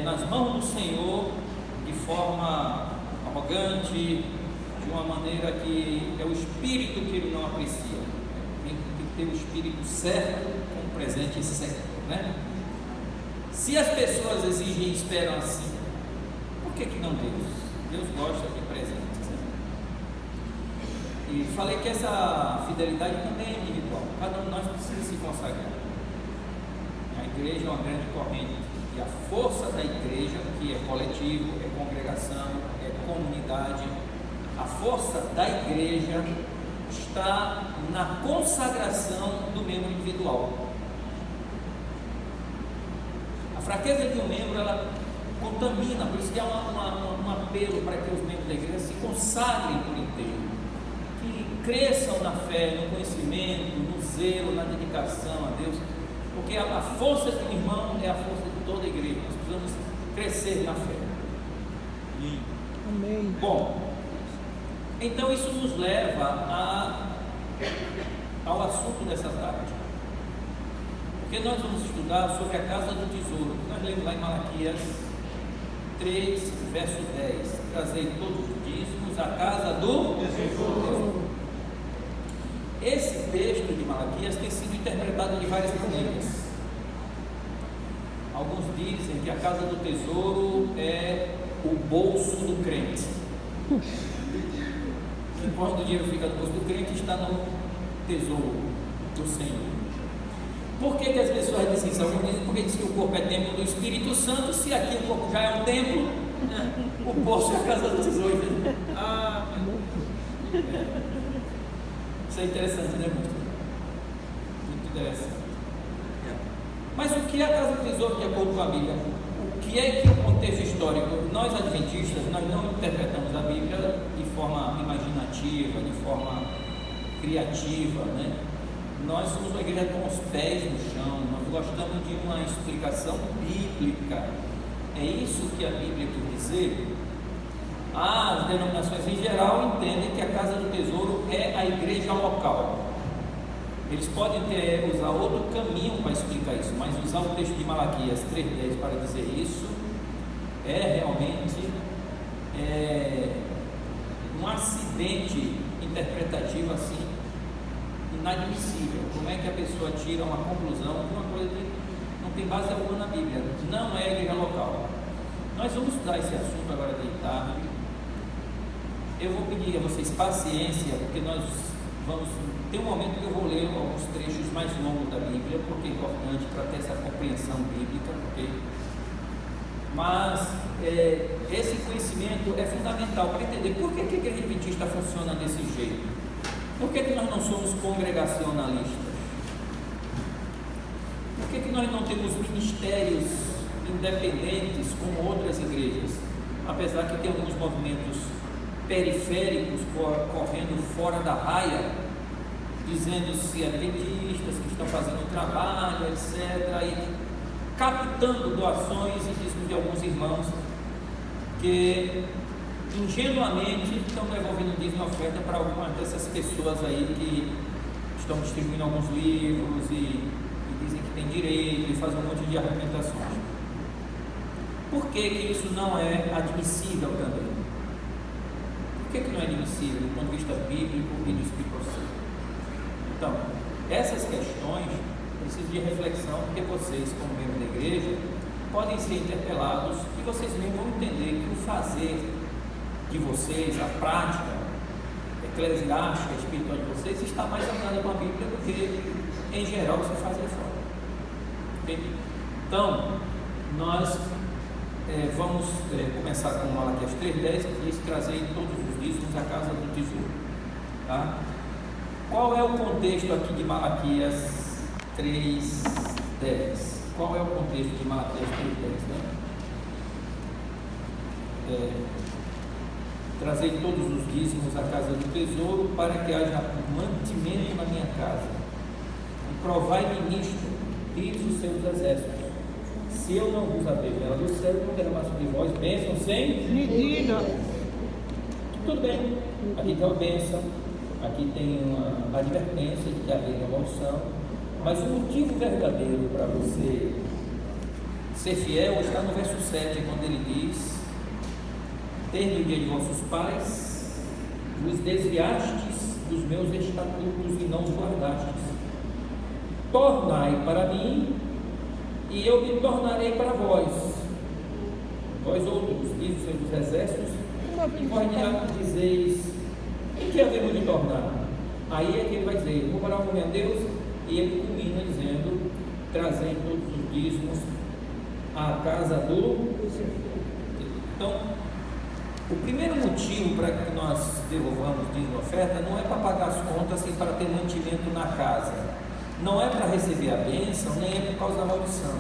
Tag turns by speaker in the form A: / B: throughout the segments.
A: nas mãos do Senhor de forma arrogante, de uma maneira que é o espírito que ele não aprecia. Tem que ter o espírito certo com o presente certo, né? Se as pessoas exigem e esperam assim, por que não Deus? Deus gosta de presentes, né? E falei que essa fidelidade também é individual. Cada um de nós precisa se consagrar. A igreja é uma grande corrente, e a força da igreja, que é coletivo, é congregação, é comunidade, a força da igreja está na consagração do membro individual. A fraqueza de um membro, ela contamina, por isso que há um apelo para que os membros da igreja se consagrem por inteiro, que cresçam na fé, no conhecimento, no zelo, na dedicação a Deus, porque a força de um irmão é a força de toda a igreja. Nós precisamos crescer na fé.
B: Amém.
A: Bom, então isso nos leva ao assunto dessa tarde, porque nós vamos estudar sobre a casa do tesouro, que nós lemos lá em Malaquias 3, verso 10, trazei todos os dízimos à casa do tesouro. Esse texto de Malaquias tem sido interpretado de várias maneiras. Alguns dizem que a casa do tesouro é o bolso do crente, que quando o dinheiro fica no bolso do crente, está no tesouro do Senhor. Por que as pessoas dizem isso? Alguns dizem porque diz que o corpo é templo do Espírito Santo. Se aqui o corpo já é um templo, o bolso é a casa do tesouro. Isso é interessante, né, muito interessante. Mas o que é a casa do tesouro de acordo com a Bíblia? O que é que o contexto histórico? Nós adventistas, nós não interpretamos a Bíblia de forma imaginativa, de forma criativa, né? Nós somos uma igreja com os pés no chão, nós gostamos de uma explicação bíblica. É isso que a Bíblia quer dizer. As denominações em geral entendem que a casa do tesouro é a igreja local. Eles podem usar outro caminho para explicar isso, mas usar o texto de Malaquias 3,10 para dizer isso é realmente um acidente interpretativo assim inadmissível. Como é que a pessoa tira uma conclusão de uma coisa que não tem base alguma na Bíblia? Não é a igreja local. Nós vamos estudar esse assunto agora de tarde. Eu vou pedir a vocês paciência, porque nós vamos ter um momento que eu vou ler alguns trechos mais longos da Bíblia, porque é importante para ter essa compreensão bíblica, ok? Mas esse conhecimento é fundamental para entender por que a igreja adventista funciona desse jeito. Por que nós não somos congregacionalistas? Por que nós não temos ministérios independentes como outras igrejas? Apesar que tem alguns movimentos periféricos correndo fora da raia, dizendo-se adventistas que estão fazendo trabalho, etc., e captando doações e dízimos de alguns irmãos que ingenuamente estão devolvendo dízimo e oferta para algumas dessas pessoas aí que estão distribuindo alguns livros e dizem que tem direito e fazem um monte de argumentações. Por que isso não é admissível também? Por que não é admissível do ponto de vista bíblico e do Espírito Santo? Então, essas questões precisam de reflexão, porque vocês, como membros da igreja, podem ser interpelados e vocês mesmos vão entender que o fazer de vocês, a prática eclesiástica, espiritual de vocês, está mais alinhada com a Bíblia do que, em geral, se faz aí fora. Okay? Então, nós vamos começar com Malaquias 3,10, que diz: trazei todos os dízimos à casa do tesouro. Tá? Qual é o contexto aqui de Malaquias 3,10? Qual é o contexto de Malaquias 3,10? Né? Trazei todos os dízimos à casa do tesouro, para que haja mantimento na minha casa. E provai-me nisto, diz os seus exércitos: se eu não vos abrir vela do céu, não derramar sobre vós bênção sem medida. Tudo bem, aqui tem uma bênção, aqui tem uma advertência de que haverá maldição, mas o motivo verdadeiro para você ser fiel está no verso 7, quando ele diz: tendo o dia de vossos pais, vos desviastes dos meus estatutos e não os guardastes. Tornai para mim, e eu me tornarei para vós. Vós outros, diz o Senhor dos Exércitos, e vós dizeis: em que havemos de tornar? Aí é que ele vai dizer: vou parar o meu Deus, e ele culmina dizendo, trazendo todos os dízimos à casa do. Então, o primeiro motivo para que nós devolvamos dízimo e oferta não é para pagar as contas e para ter mantimento na casa, não é para receber a bênção, nem é por causa da maldição.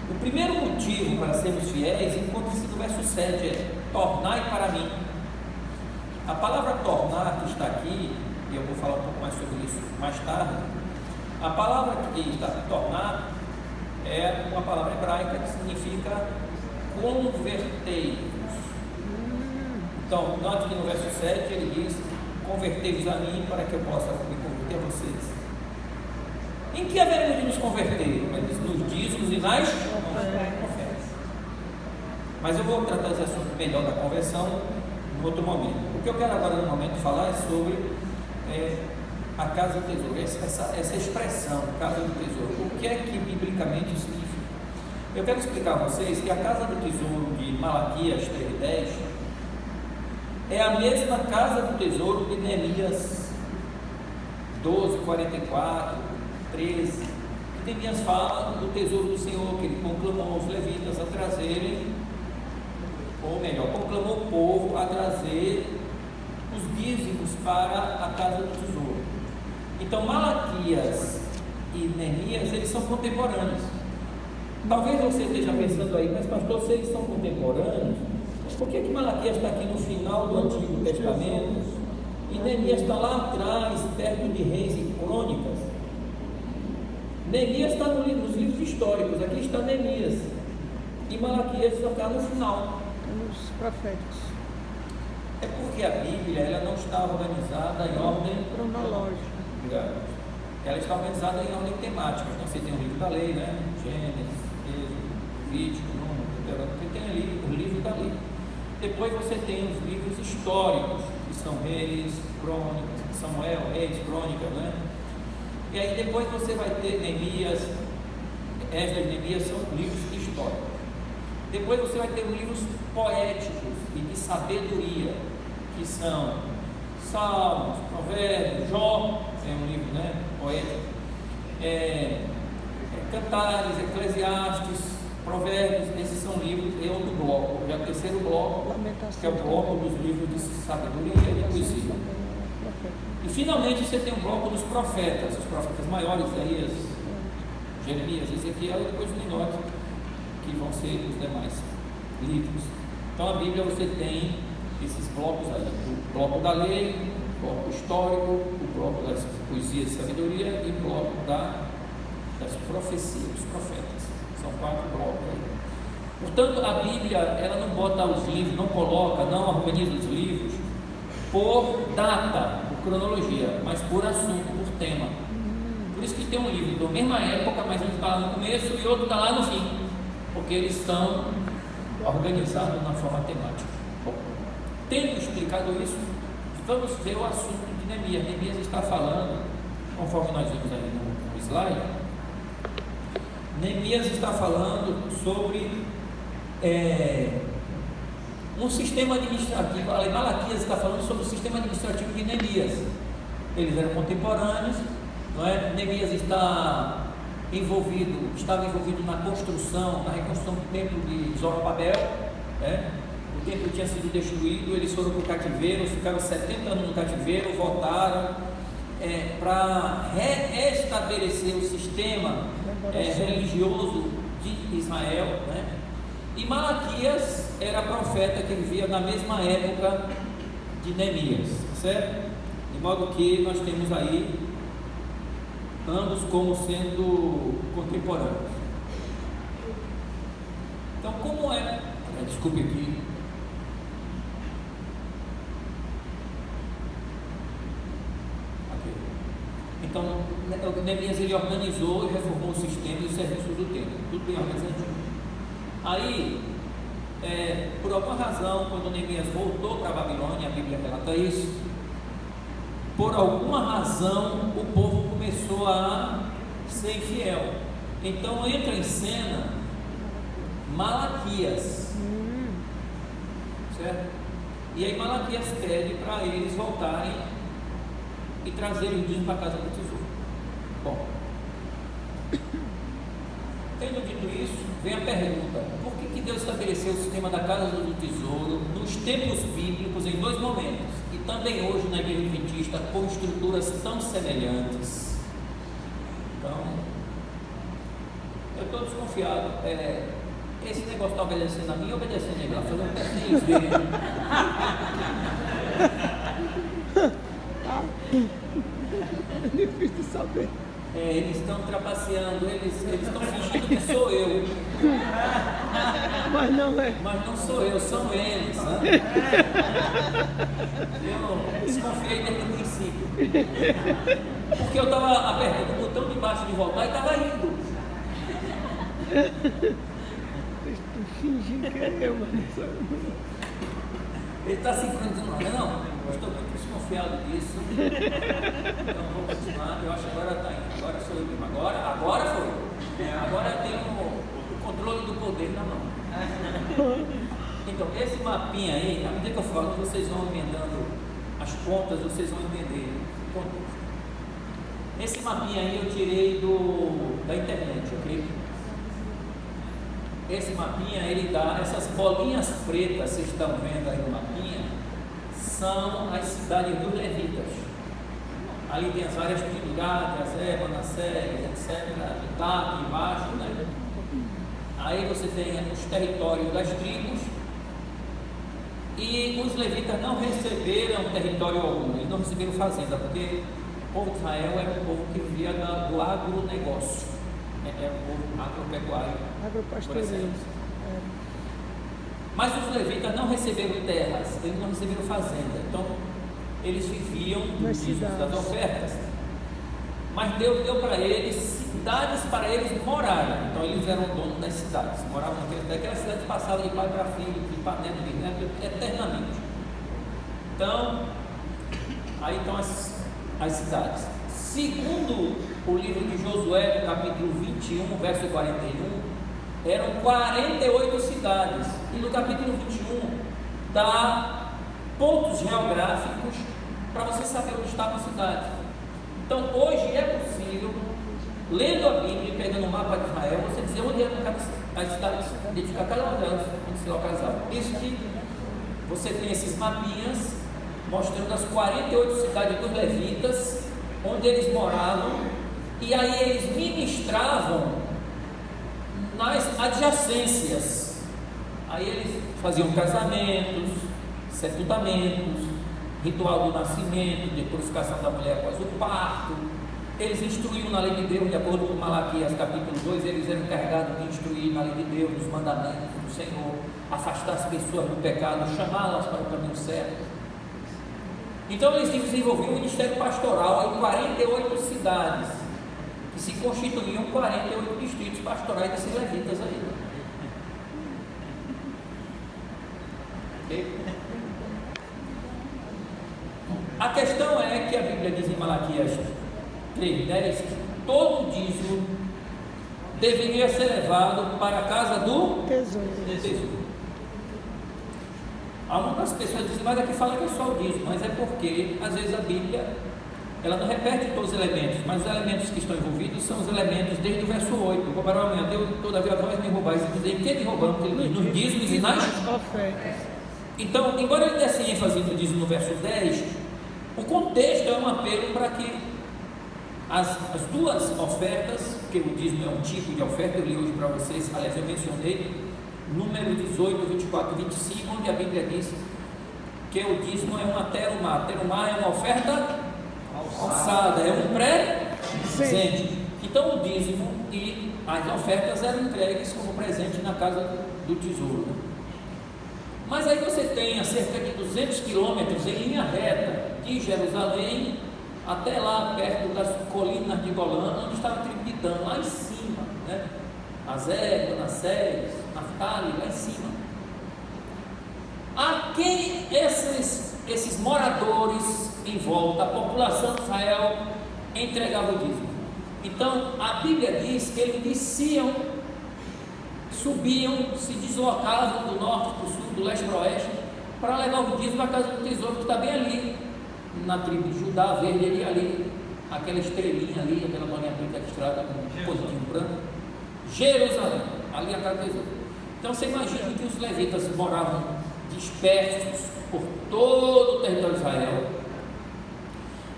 A: O primeiro motivo para sermos fiéis encontra-se no verso 7, é: tornai para mim. A palavra tornar que está aqui, e eu vou falar um pouco mais sobre isso mais tarde, a palavra que está tornar é uma palavra hebraica que significa convertei-vos. Então, note que no verso 7 ele diz: convertei-vos a mim para que eu possa me converter a vocês. Em que haveremos de nos converter? Ele diz: nos dízimos e nas ofertas. Mas eu vou tratar esse assunto melhor da conversão em outro momento. O que eu quero agora no momento falar é sobre a casa do tesouro, essa expressão, casa do tesouro. O que é que biblicamente significa? Eu quero explicar a vocês que a casa do tesouro de Malaquias 3:10 é a mesma casa do tesouro de Neemias 12:44, 13. Neemias fala do tesouro do Senhor, que ele conclamou os levitas a trazerem, ou melhor, conclamou o povo a trazer os dízimos para a casa do tesouro. Então Malaquias e Neemias, eles são contemporâneos. Talvez você esteja pensando aí: mas pastor, se eles são contemporâneos, por que Malaquias está aqui no final do Antigo Testamento e Neemias está lá atrás, perto de Reis e Crônicas? Neemias está nos livros históricos, aqui está Neemias, e Malaquias está no final,
B: nos proféticos.
A: É porque a Bíblia ela não está organizada em ordem
B: cronológica.
A: Obrigado. Ela está organizada em ordem temática. Então você tem o livro da lei, né? Gênesis, Êxodo, Levítico, Número, Deuteronômio. Você tem ali o livro da lei. Depois você tem os livros históricos, que são Reis, Crônicas, Samuel, Reis, Crônicas, né? E aí depois você vai ter Neemias, Esdras e Neemias são livros históricos. Depois você vai ter livros poéticos e de sabedoria, que são Salmos, Provérbios, Jó, é um livro, né, poético, Cantares, Eclesiastes, Provérbios. Esses são livros, é outro bloco, é o terceiro bloco, que é o bloco dos livros de sabedoria e de poesia. E finalmente você tem um bloco dos profetas, os profetas maiores, Isaías, Jeremias, Ezequiel, e depois os menores, que vão ser os demais livros. Então a Bíblia você tem esses blocos aí: o bloco da lei, o bloco histórico, o bloco das poesias e sabedoria e o bloco das profecias, dos profetas. São 4 blocos aí. Portanto, a Bíblia ela não bota os livros, não coloca, não organiza os livros por data, por cronologia, mas por assunto, por tema. Por isso que tem um livro da mesma época, mas um está lá no começo e outro está lá no fim, porque eles estão organizados na forma temática. Bom, tendo explicado isso, vamos ver o assunto de Neemias. Neemias está falando, conforme nós vimos ali no slide, Neemias está falando sobre um sistema administrativo. Malaquias está falando sobre o sistema administrativo de Neemias. Eles eram contemporâneos, não é? Neemias estava envolvido na construção, na reconstrução do templo de Zorobabel, né? O templo tinha sido destruído, eles foram para o cativeiro, ficaram 70 anos no cativeiro, voltaram para reestabelecer o sistema religioso de Israel, né? E Malaquias era profeta que vivia na mesma época de Neemias, certo? De modo que nós temos aí ambos como sendo contemporâneos. Então, como é? Desculpe aqui. Então, Neemias ele organizou e reformou o sistema e os serviços do templo, tudo bem organizadinho. Aí, por alguma razão, quando Neemias voltou para a Babilônia, a Bíblia relata isso, por alguma razão o povo começou a ser infiel. Então entra em cena Malaquias, certo? E aí Malaquias pede para eles voltarem e trazerem o dízimo para a casa do tesouro. Bom, tendo dito isso, vem a pergunta: por que Deus estabeleceu o sistema da casa do tesouro nos tempos bíblicos em dois momentos, e também hoje na igreja adventista com estruturas tão semelhantes? Então, eu estou desconfiado. Esse negócio está obedecendo a mim, obedecendo a ele. Eu não quero nem ver.
B: É difícil de saber.
A: Eles estão trapaceando, eles estão fingindo que sou eu.
B: Mas não é.
A: Mas não sou eu, são eles. Né? Eu desconfiei desde o princípio. Porque eu estava apertando o botão de baixo de voltar e estava indo.
B: Estou fingindo que é eu, mas não sou eu.
A: Ele está sincronizando, não, eu estou muito desconfiado disso. Então vou continuar. Eu acho que agora está indo. Agora sou eu mesmo. Agora foi. Agora eu tenho o controle do poder na mão. Então, esse mapinha aí, à medida que eu falo, vocês vão emendando as pontas, vocês vão entender o contexto. Esse mapinha aí eu tirei da internet, ok? Esse mapinha, ele dá, essas bolinhas pretas, vocês estão vendo aí no mapinha, são as cidades dos levitas. Ali tem as áreas tributadas, Manassés, etc. Tá aqui embaixo, né? Aí você tem os territórios das tribos, e os levitas não receberam território algum, eles não receberam fazenda, porque o povo de Israel era um povo que vivia do agronegócio. É um povo agropecuário,
B: Agropastoreiro.
A: Mas os levitas não receberam terras, eles não receberam fazenda, então eles viviam do dízimo das ofertas. Mas Deus deu para eles cidades para eles morarem, então eles eram donos das cidades, moravam naquelas cidades, passavam de pai para filho, de pai neto, de neto, eternamente. Então, aí estão as cidades. Segundo o livro de Josué, no capítulo 21, verso 41, eram 48 cidades. E no capítulo 21 dá pontos geográficos para você saber onde estava a cidade. Então hoje é possível, lendo a Bíblia e pegando o mapa de Israel, você dizer onde eram as cidades, identificar cada uma delas, onde se localizava. Por isso que você tem esses mapinhas mostrando as 48 cidades dos levitas, onde eles moravam, e aí eles ministravam nas adjacências. Aí eles faziam casamentos, sepultamentos, ritual do nascimento, de purificação da mulher após o parto. Eles instruíam na lei de Deus, de acordo com Malaquias capítulo 2, eles eram encarregados de instruir na lei de Deus, nos mandamentos do Senhor, afastar as pessoas do pecado, chamá-las para o caminho certo. Então eles desenvolviam um ministério pastoral em 48 cidades, que se constituíam 48 distritos pastorais desses levitas aí. Okay? A questão é que a Bíblia diz em Malaquias 3:10 que todo dízimo deveria ser levado para a casa do tesouro. Algumas pessoas dizem, mas aqui fala que é só o dízimo, mas é porque às vezes a Bíblia ela não repete todos os elementos, mas os elementos que estão envolvidos são os elementos desde o verso 8. Roubarão amanhã, deu todavia vós me roubais, e dizer que roubamos, ele diz, nos dízimos e nas ofertas. Então, embora ele desse ênfase no dízimo no verso 10, o contexto é um apelo para que as duas ofertas, porque o dízimo é um tipo de oferta, eu li hoje para vocês, aliás, eu mencionei número 18, 24 e 25, onde a Bíblia diz que o dízimo é uma terumá. Terumá é uma oferta alçada, é um presente. Então o dízimo e as ofertas eram entregues como presente na casa do tesouro. Mas aí você tem a cerca de 200 quilômetros em linha reta de Jerusalém até lá perto das colinas de Golã, onde estava a tribo de Dan, lá em cima, né? Azé, Manassés, está ali, lá em cima. A quem esses moradores em volta, a população de Israel, entregava o dízimo? Então, a Bíblia diz que eles desciam, subiam, se deslocavam do norte para o sul, do leste para o oeste, para levar o dízimo à casa do tesouro, que está bem ali, na tribo de Judá, verde ali, aquela estrelinha ali, aquela bolinha preta listrada com um pontinho branco. Jerusalém, ali a casa do tesouro. Então, você imagina que os levitas moravam dispersos por todo o território de Israel,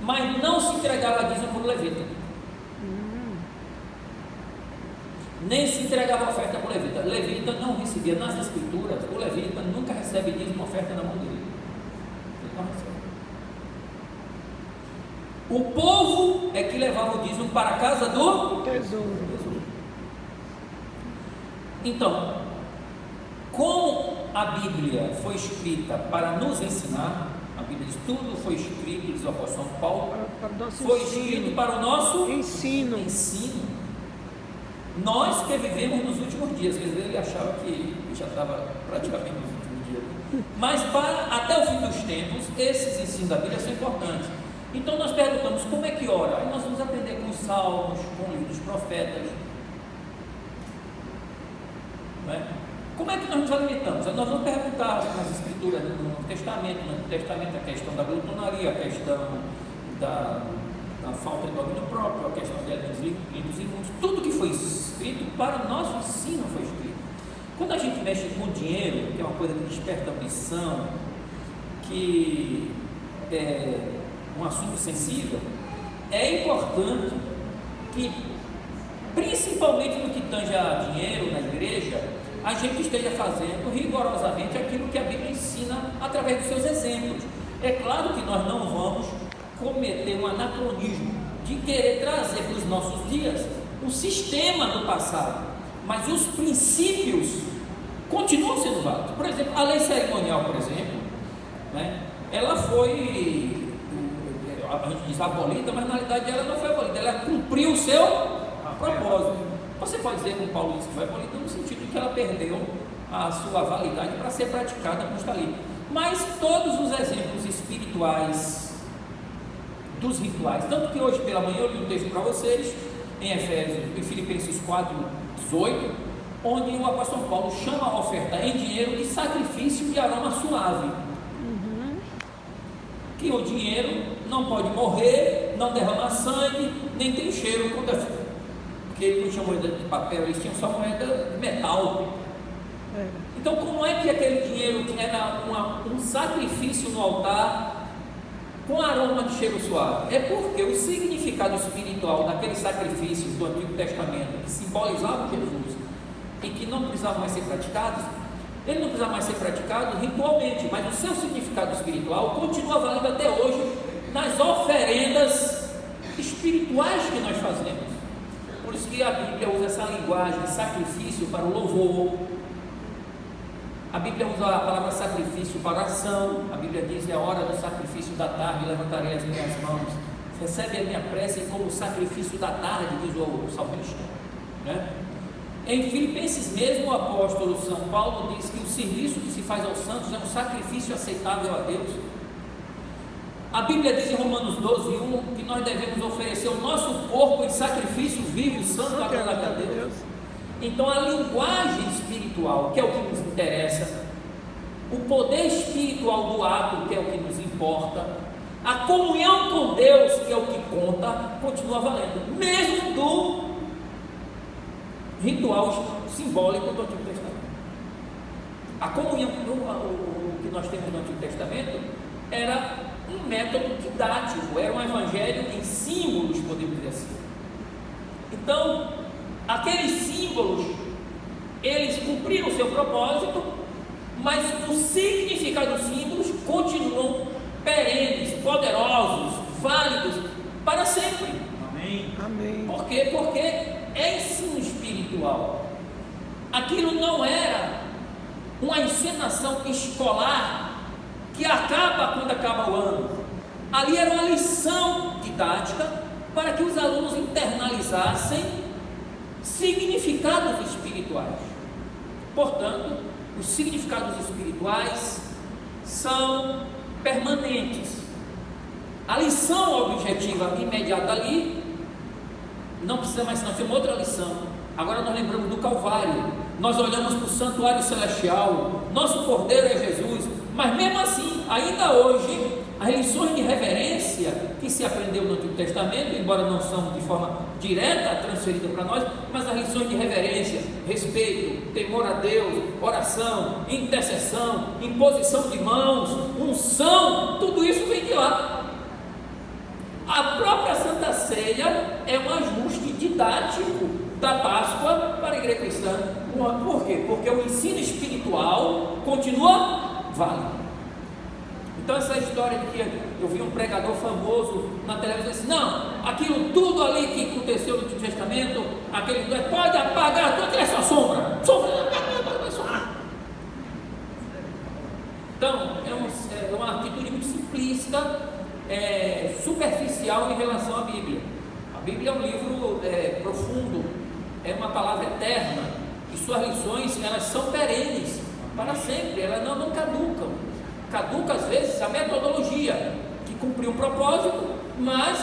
A: mas não se entregava dízimo por levita, nem se entregava oferta por levita. Levita não recebia, nas escrituras, o levita nunca recebe dízimo, oferta na mão dele, ele não recebe. O povo é que levava o dízimo para a casa do tesouro. Então, como a Bíblia foi escrita para nos ensinar, a Bíblia diz, tudo foi escrito, diz o apóstolo Paulo, foi escrito para o nosso ensino. Nós que vivemos nos últimos dias, quer dizer, ele achava que já estava praticamente nos últimos dias, mas até o fim dos tempos, esses ensinos da Bíblia são importantes. Então nós perguntamos, como é que ora? Aí nós vamos aprender com os salmos, com o livro dos profetas, não é? Como é que nós nos alimentamos? Nós vamos perguntar nas escrituras, no Novo Testamento, a questão da glutonaria, a questão da falta de domínio próprio, a questão de alimentos limpos e imundos, tudo que foi escrito para o nosso ensino foi escrito. Quando a gente mexe com dinheiro, que é uma coisa que desperta ambição, que é um assunto sensível, é importante que, principalmente no que tange a dinheiro na igreja, a gente esteja fazendo rigorosamente aquilo que a Bíblia ensina através dos seus exemplos. É claro que nós não vamos cometer um anacronismo de querer trazer para os nossos dias um sistema do passado, mas os princípios continuam sendo válidos. Por exemplo, a lei cerimonial, por exemplo, né, ela foi, a gente diz abolida, mas na realidade ela não foi abolida, ela cumpriu o seu propósito. Você pode dizer, como Paulo disse, que foi abolida no sentido de que ela perdeu a sua validade para ser praticada como está ali. Mas todos os exemplos espirituais dos rituais, tanto que hoje pela manhã eu li um texto para vocês em Filipenses 4:18, onde o apóstolo Paulo chama a oferta em dinheiro de sacrifício de aroma suave. Que o dinheiro não pode morrer, não derrama sangue, nem tem cheiro, porque ele não tinha moeda de papel, eles tinham só moeda de metal. Então, como é que aquele dinheiro que era um sacrifício no altar com aroma de cheiro suave? É porque o significado espiritual daqueles sacrifícios do Antigo Testamento, que simbolizavam Jesus e que não precisavam mais ser praticados, ele não precisa mais ser praticado ritualmente, mas o seu significado espiritual continua valendo até hoje nas oferendas espirituais que nós fazemos. Por isso que a Bíblia usa essa linguagem, sacrifício para o louvor. A Bíblia usa a palavra sacrifício para ação. A Bíblia diz: é a hora do sacrifício da tarde, levantarei as minhas mãos. Recebe a minha prece como sacrifício da tarde, diz o salmista, né? Em Filipenses mesmo, o apóstolo São Paulo diz que o serviço que se faz aos santos é um sacrifício aceitável a Deus. A Bíblia diz em Romanos 12:1 que nós devemos oferecer o nosso corpo em sacrifício vivo e santo agradável a Deus. Então a linguagem espiritual, que é o que nos interessa, o poder espiritual do ato, que é o que nos importa, a comunhão com Deus, que é o que conta, continua valendo, mesmo do ritual simbólico do Antigo Testamento. A comunhão, o que nós temos no Antigo Testamento, era um método didático, era um evangelho em símbolos, podemos dizer assim. Então, aqueles símbolos, eles cumpriram o seu propósito, mas o significado dos símbolos continuam perenes, poderosos, válidos para sempre.
C: Amém.
B: Amém.
A: Por quê? Porque é ensino espiritual. Aquilo não era uma encenação escolar que acaba quando acaba o ano. Ali era uma lição didática para que os alunos internalizassem significados espirituais. Portanto, os significados espirituais são permanentes. A lição objetiva imediata ali, não precisa mais, nós temos outra lição. Agora nós lembramos do Calvário, nós olhamos para o santuário celestial, nosso Cordeiro é Jesus, mas mesmo assim, ainda hoje, as lições de reverência que se aprendeu no Antigo Testamento, embora não são de forma direta transferida para nós, mas as lições de reverência, respeito, temor a Deus, oração, intercessão, imposição de mãos, unção, tudo isso vem de lá. A própria Santa Ceia é um ajuste didático da Páscoa para a igreja cristã. Por quê? Porque o ensino espiritual continua válido. Então essa história de que eu vi um pregador famoso na televisão disse, não, aquilo tudo ali que aconteceu no Antigo Testamento, aquele pode apagar tudo, aquilo é só sombra. Então é uma atitude muito simplista, superficial em relação à Bíblia. A Bíblia é um livro profundo, é uma palavra eterna, e suas lições elas são perenes para sempre, elas não caducam. Caduca às vezes a metodologia que cumpriu um propósito, mas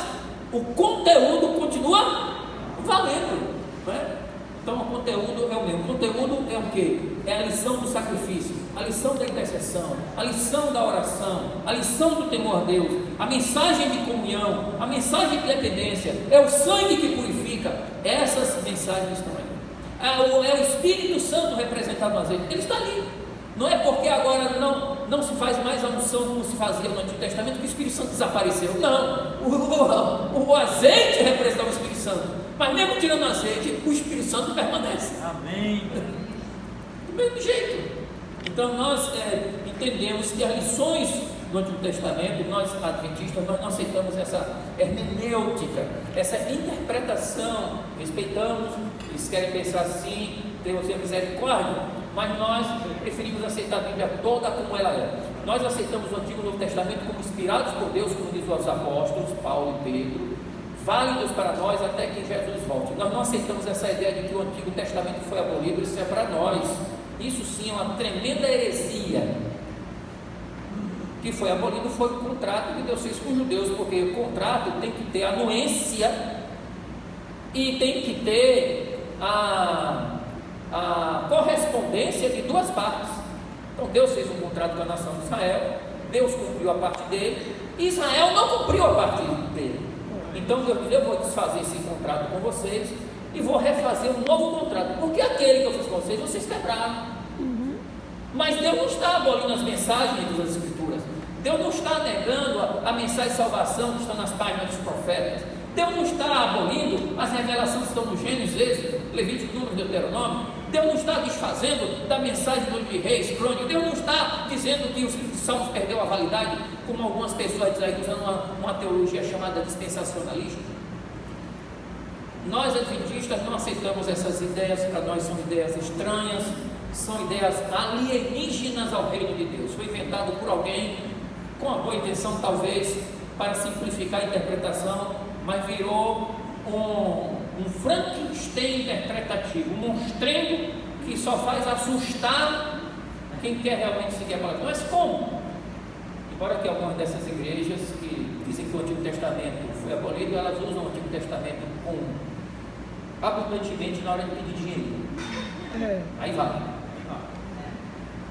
A: o conteúdo continua valendo, não é? Então o conteúdo é o mesmo. O conteúdo é o quê? É a lição do sacrifício, a lição da intercessão, a lição da oração, a lição do temor a Deus, a mensagem de comunhão, a mensagem de dependência, é o sangue que purifica. Essas mensagens estão aí. É o Espírito Santo representado no azeite, ele está ali. Não é porque agora não se faz mais a unção como se fazia no Antigo Testamento que o Espírito Santo desapareceu. Não, o azeite representa o Espírito Santo, mas mesmo tirando o azeite, o Espírito Santo permanece.
C: Amém.
A: Do mesmo jeito. Então nós entendemos que as lições do Antigo Testamento, nós adventistas, nós não aceitamos essa hermenêutica, essa interpretação, respeitamos, eles querem pensar assim, Deus é misericórdia, mas nós preferimos aceitar a Bíblia toda como ela é. Nós aceitamos o Antigo e o Novo Testamento como inspirados por Deus, como diz os apóstolos, Paulo e Pedro, válidos para nós até que Jesus volte. Nós não aceitamos essa ideia de que o Antigo Testamento foi abolido, isso é para nós. Isso sim é uma tremenda heresia. O que foi abolido foi o contrato que Deus fez com os judeus, porque o contrato tem que ter anuência e tem que ter a correspondência de duas partes. Então Deus fez um contrato com a nação de Israel, Deus cumpriu a parte dele, e Israel não cumpriu a parte dele. Então Deus disse, eu vou desfazer esse contrato com vocês e vou refazer um novo contrato, porque aquele que eu fiz com vocês quebraram. Mas Deus não está abolindo as mensagens das Escrituras, Deus não está negando a mensagem de salvação que está nas páginas dos profetas, Deus não está abolindo as revelações que estão no Gênesis, Êxodo, Levítico, Número, Deuteronômio. Deus não está desfazendo da mensagem do livro de Reis, Crônicas. Deus não está dizendo que os livros de Salmos perdeu a validade, como algumas pessoas dizem aí, usando uma teologia chamada dispensacionalista. Nós adventistas não aceitamos essas ideias, para nós são ideias estranhas, são ideias alienígenas ao reino de Deus. Foi inventado por alguém com a boa intenção, talvez, para simplificar a interpretação, mas virou um Frankenstein interpretativo, um monstrengo que só faz assustar quem quer realmente seguir a palavra. Mas como? Embora que algumas dessas igrejas que dizem que o Antigo Testamento foi abolido, elas usam o Antigo Testamento abundantemente na hora de pedir dinheiro. Aí vai.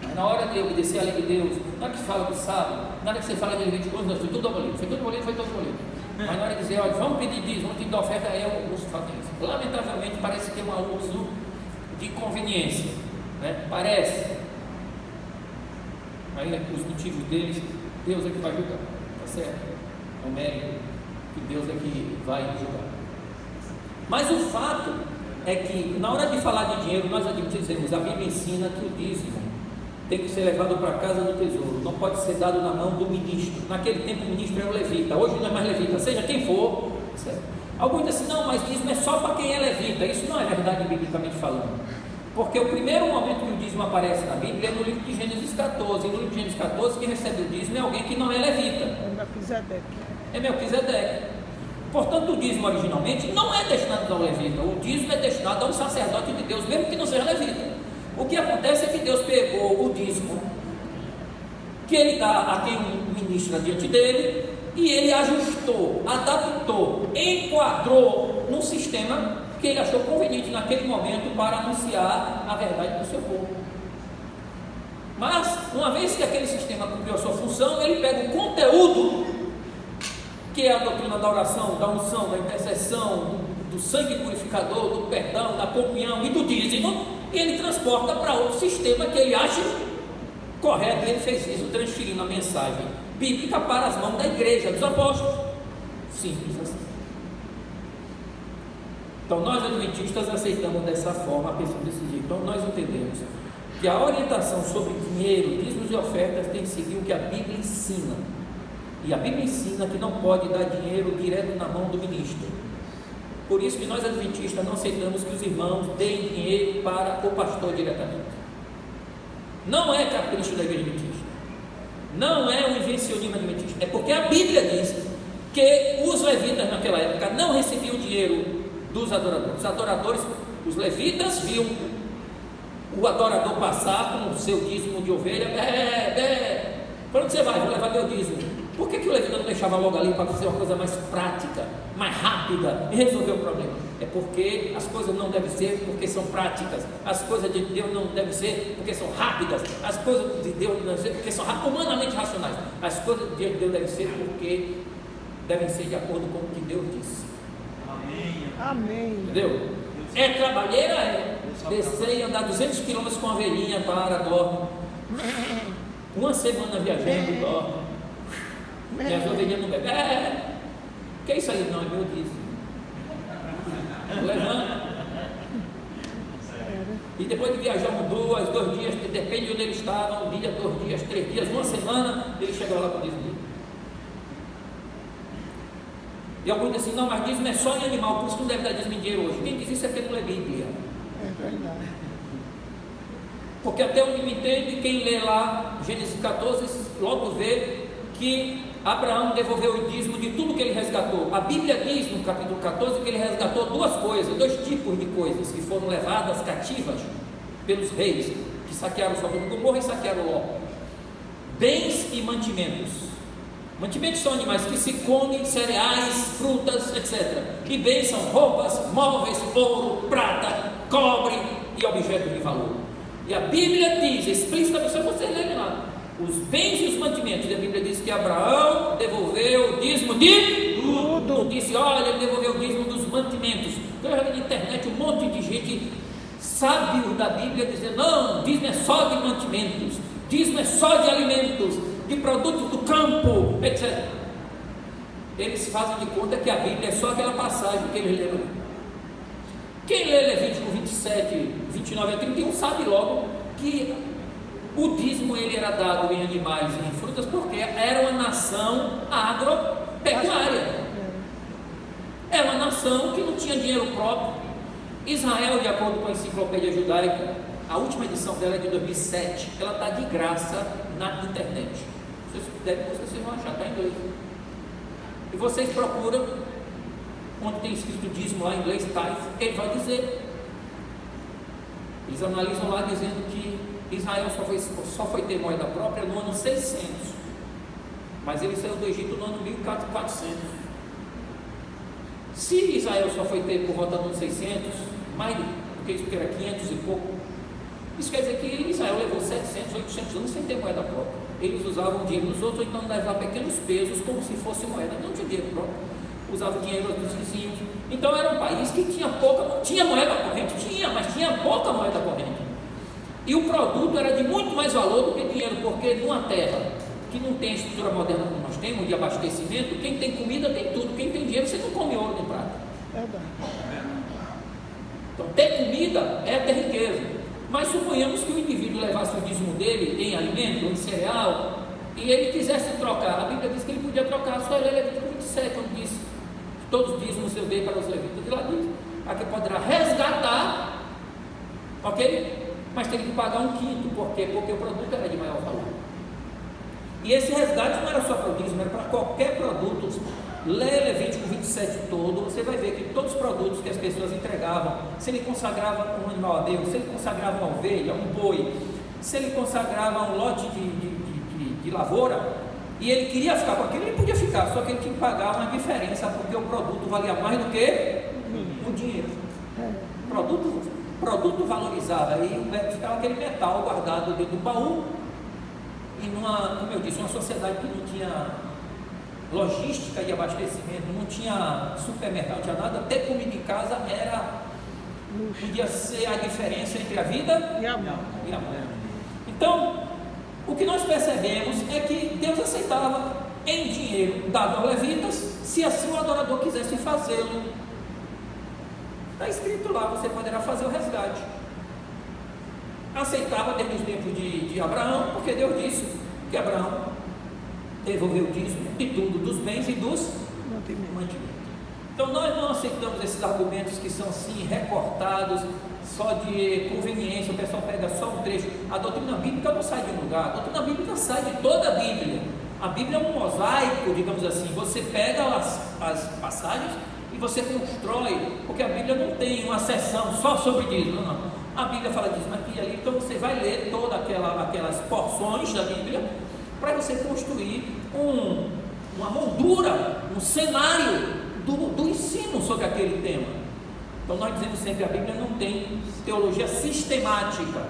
A: Mas na hora de obedecer a lei de Deus, na hora que fala do sábado, na hora que você fala de Levítico, foi tudo abolido, foi tudo abolido. Mas na hora de dizer, olha, vamos pedir dízimo, vamos pedir oferta, o uso fazem isso. Lamentavelmente parece que é um uso de conveniência, né? Parece. Mas os motivos deles, Deus é que vai julgar, tá certo? É o mérito que Deus é que vai julgar. Mas o fato é que na hora de falar de dinheiro, nós dizemos, a Bíblia ensina que o dízimo tem que ser levado para a casa do tesouro, não pode ser dado na mão do ministro. Naquele tempo o ministro era o levita, hoje não é mais levita, seja quem for, certo? Alguns dizem assim, não, mas dízimo é só para quem é levita. Isso não é verdade biblicamente falando, porque o primeiro momento que o dízimo aparece na Bíblia é no livro de Gênesis 14, e no livro de Gênesis 14 quem recebe o dízimo é alguém que não é levita, é Melquisedeque. Portanto o dízimo originalmente não é destinado ao levita, o dízimo é destinado a um sacerdote de Deus, mesmo que não seja levita. O que acontece é que Deus pegou o dízimo que ele dá a quem ministra diante dele, e ele ajustou, adaptou, enquadrou num sistema que ele achou conveniente naquele momento para anunciar a verdade do seu povo. Mas, uma vez que aquele sistema cumpriu a sua função, ele pega o conteúdo, que é a doutrina da oração, da unção, da intercessão, do sangue purificador, do perdão, da comunhão e do dízimo, e ele transporta para outro sistema que ele acha correto. E ele fez isso transferindo a mensagem bíblica para as mãos da igreja, dos apóstolos. Simples assim. Então nós adventistas aceitamos dessa forma a pessoa desse jeito. Então nós entendemos que a orientação sobre dinheiro, dízimos e ofertas tem que seguir o que a Bíblia ensina. E a Bíblia ensina que não pode dar dinheiro direto na mão do ministro. Por isso que nós adventistas não aceitamos que os irmãos deem dinheiro para o pastor diretamente. Não é capricho da igreja adventista, não é um invencionismo adventista, é porque a Bíblia diz que os levitas naquela época não recebiam dinheiro dos adoradores. Os adoradores, os levitas viam o adorador passar com o seu dízimo de ovelha. Para onde você vai? Vou levar meu dízimo. Por que o levita não deixava logo ali para ser uma coisa mais prática, mais rápida e resolver o problema? É porque as coisas não devem ser porque são práticas, as coisas de Deus não devem ser porque são rápidas, as coisas de Deus não devem ser porque são humanamente racionais, as coisas de Deus devem ser porque devem ser de acordo com o que Deus disse.
B: Amém.
A: Entendeu? É trabalheira, é descer e andar 200 km com a velhinha para dorme. Uma semana viajando, dorme. E as ovelhinhas não bebem. Que é isso aí? Não, é meu dízimo. Levanta. E depois de viajar 2 dias, depende de onde ele estava, 1 dia, 2 dias, 3 dias, uma semana, ele chegou lá com o dízimo dele. E alguns dizem assim, não, mas dízimo é só em animal, por isso que não deve dar dízimo em dinheiro hoje. Quem diz isso é porque não lê Bíblia.
B: É verdade.
A: Porque até onde me entende, quem lê lá Gênesis 14, logo vê que Abraão devolveu o dízimo de tudo que ele resgatou. A Bíblia diz no capítulo 14 que ele resgatou 2 coisas, 2 tipos de coisas que foram levadas cativas pelos reis, que saquearam Sodoma e Gomorra e saquearam Ló. Bens e mantimentos. Mantimentos são animais que se comem, cereais, frutas, etc. E bens são roupas, móveis, ouro, prata, cobre e objetos de valor. E a Bíblia diz explicitamente, só você ler lá, os bens e os mantimentos. E a Bíblia diz que Abraão devolveu o dízimo de tudo. Não disse, olha, ele devolveu o dízimo dos mantimentos. Eu já vi na internet um monte de gente sábio da Bíblia dizendo, não, dízimo é só de mantimentos, dízimo é só de alimentos, de produtos do campo, etc. Eles fazem de conta que a Bíblia é só aquela passagem que eles leram. Quem lê Levítico 27, 29 a 31 sabe logo que o dízimo ele era dado em animais e em frutas porque era uma nação agropecuária. Era uma nação que não tinha dinheiro próprio. Israel, de acordo com a Enciclopédia Judaica, a última edição dela é de 2007, ela está de graça na internet. Vocês puderem, vocês vão achar, está em inglês. E vocês procuram onde tem escrito dízimo lá em inglês, tithe, ele vai dizer. Eles analisam lá dizendo que Israel só foi ter moeda própria no ano 600, mas ele saiu do Egito no ano 1400. Se Israel só foi ter por volta do ano 600, mais do que isso, que era 500 e pouco, isso quer dizer que Israel levou 700, 800 anos sem ter moeda própria. Eles usavam dinheiro dos outros, então levavam pequenos pesos como se fosse moeda, não tinha dinheiro próprio, usavam dinheiro dos vizinhos. Então era um país que tinha pouca, não tinha moeda corrente, mas tinha pouca moeda corrente. E o produto era de muito mais valor do que dinheiro, porque numa terra que não tem a estrutura moderna como nós temos, de abastecimento, quem tem comida tem tudo, quem tem dinheiro você não come ouro nem prata. Então ter comida é ter riqueza. Mas suponhamos que o indivíduo levasse o dízimo dele em alimento, em cereal, e ele quisesse trocar. A Bíblia diz que ele podia trocar, só ele é Levítico 27, onde diz que todos os dízimos eu dei para os levitas. E lá diz, aqui poderá resgatar, ok? Mas tem que pagar 1/5, por quê? Porque o produto era de maior valor. E esse resgate não era só para o dízimo, era para qualquer produto lê Levítico 27 todo, você vai ver que todos os produtos que as pessoas entregavam, se ele consagrava um animal a Deus, se ele consagrava uma ovelha, um boi, se ele consagrava um lote de lavoura, e ele queria ficar com aquilo, ele podia ficar, só que ele tinha que pagar uma diferença, porque o produto valia mais do que o dinheiro. Produto valorizado, aí ficava aquele metal guardado dentro do baú, e como eu disse, uma sociedade que não tinha logística e abastecimento, não tinha supermercado, não tinha nada, ter comida em casa podia ser a diferença entre a vida e a morte. Então, o que nós percebemos é que Deus aceitava em dinheiro dado aos levitas, se assim o adorador quisesse fazê-lo. Está escrito lá, você poderá fazer o resgate. Aceitava desde os tempos de Abraão, porque Deus disse que Abraão devolveu o dízimo de tudo, dos bens e dos mantimentos. Então nós não aceitamos esses argumentos que são assim recortados, só de conveniência. O pessoal pega só um trecho. A doutrina bíblica não sai de um lugar, a doutrina bíblica sai de toda a Bíblia. A Bíblia é um mosaico, digamos assim. Você pega as passagens e você constrói, porque a Bíblia não tem uma seção só sobre dízimo, não. A Bíblia fala dízimo aqui e ali, então você vai ler todas aquelas porções da Bíblia para você construir uma moldura, um cenário do ensino sobre aquele tema. Então nós dizemos sempre que a Bíblia não tem teologia sistemática,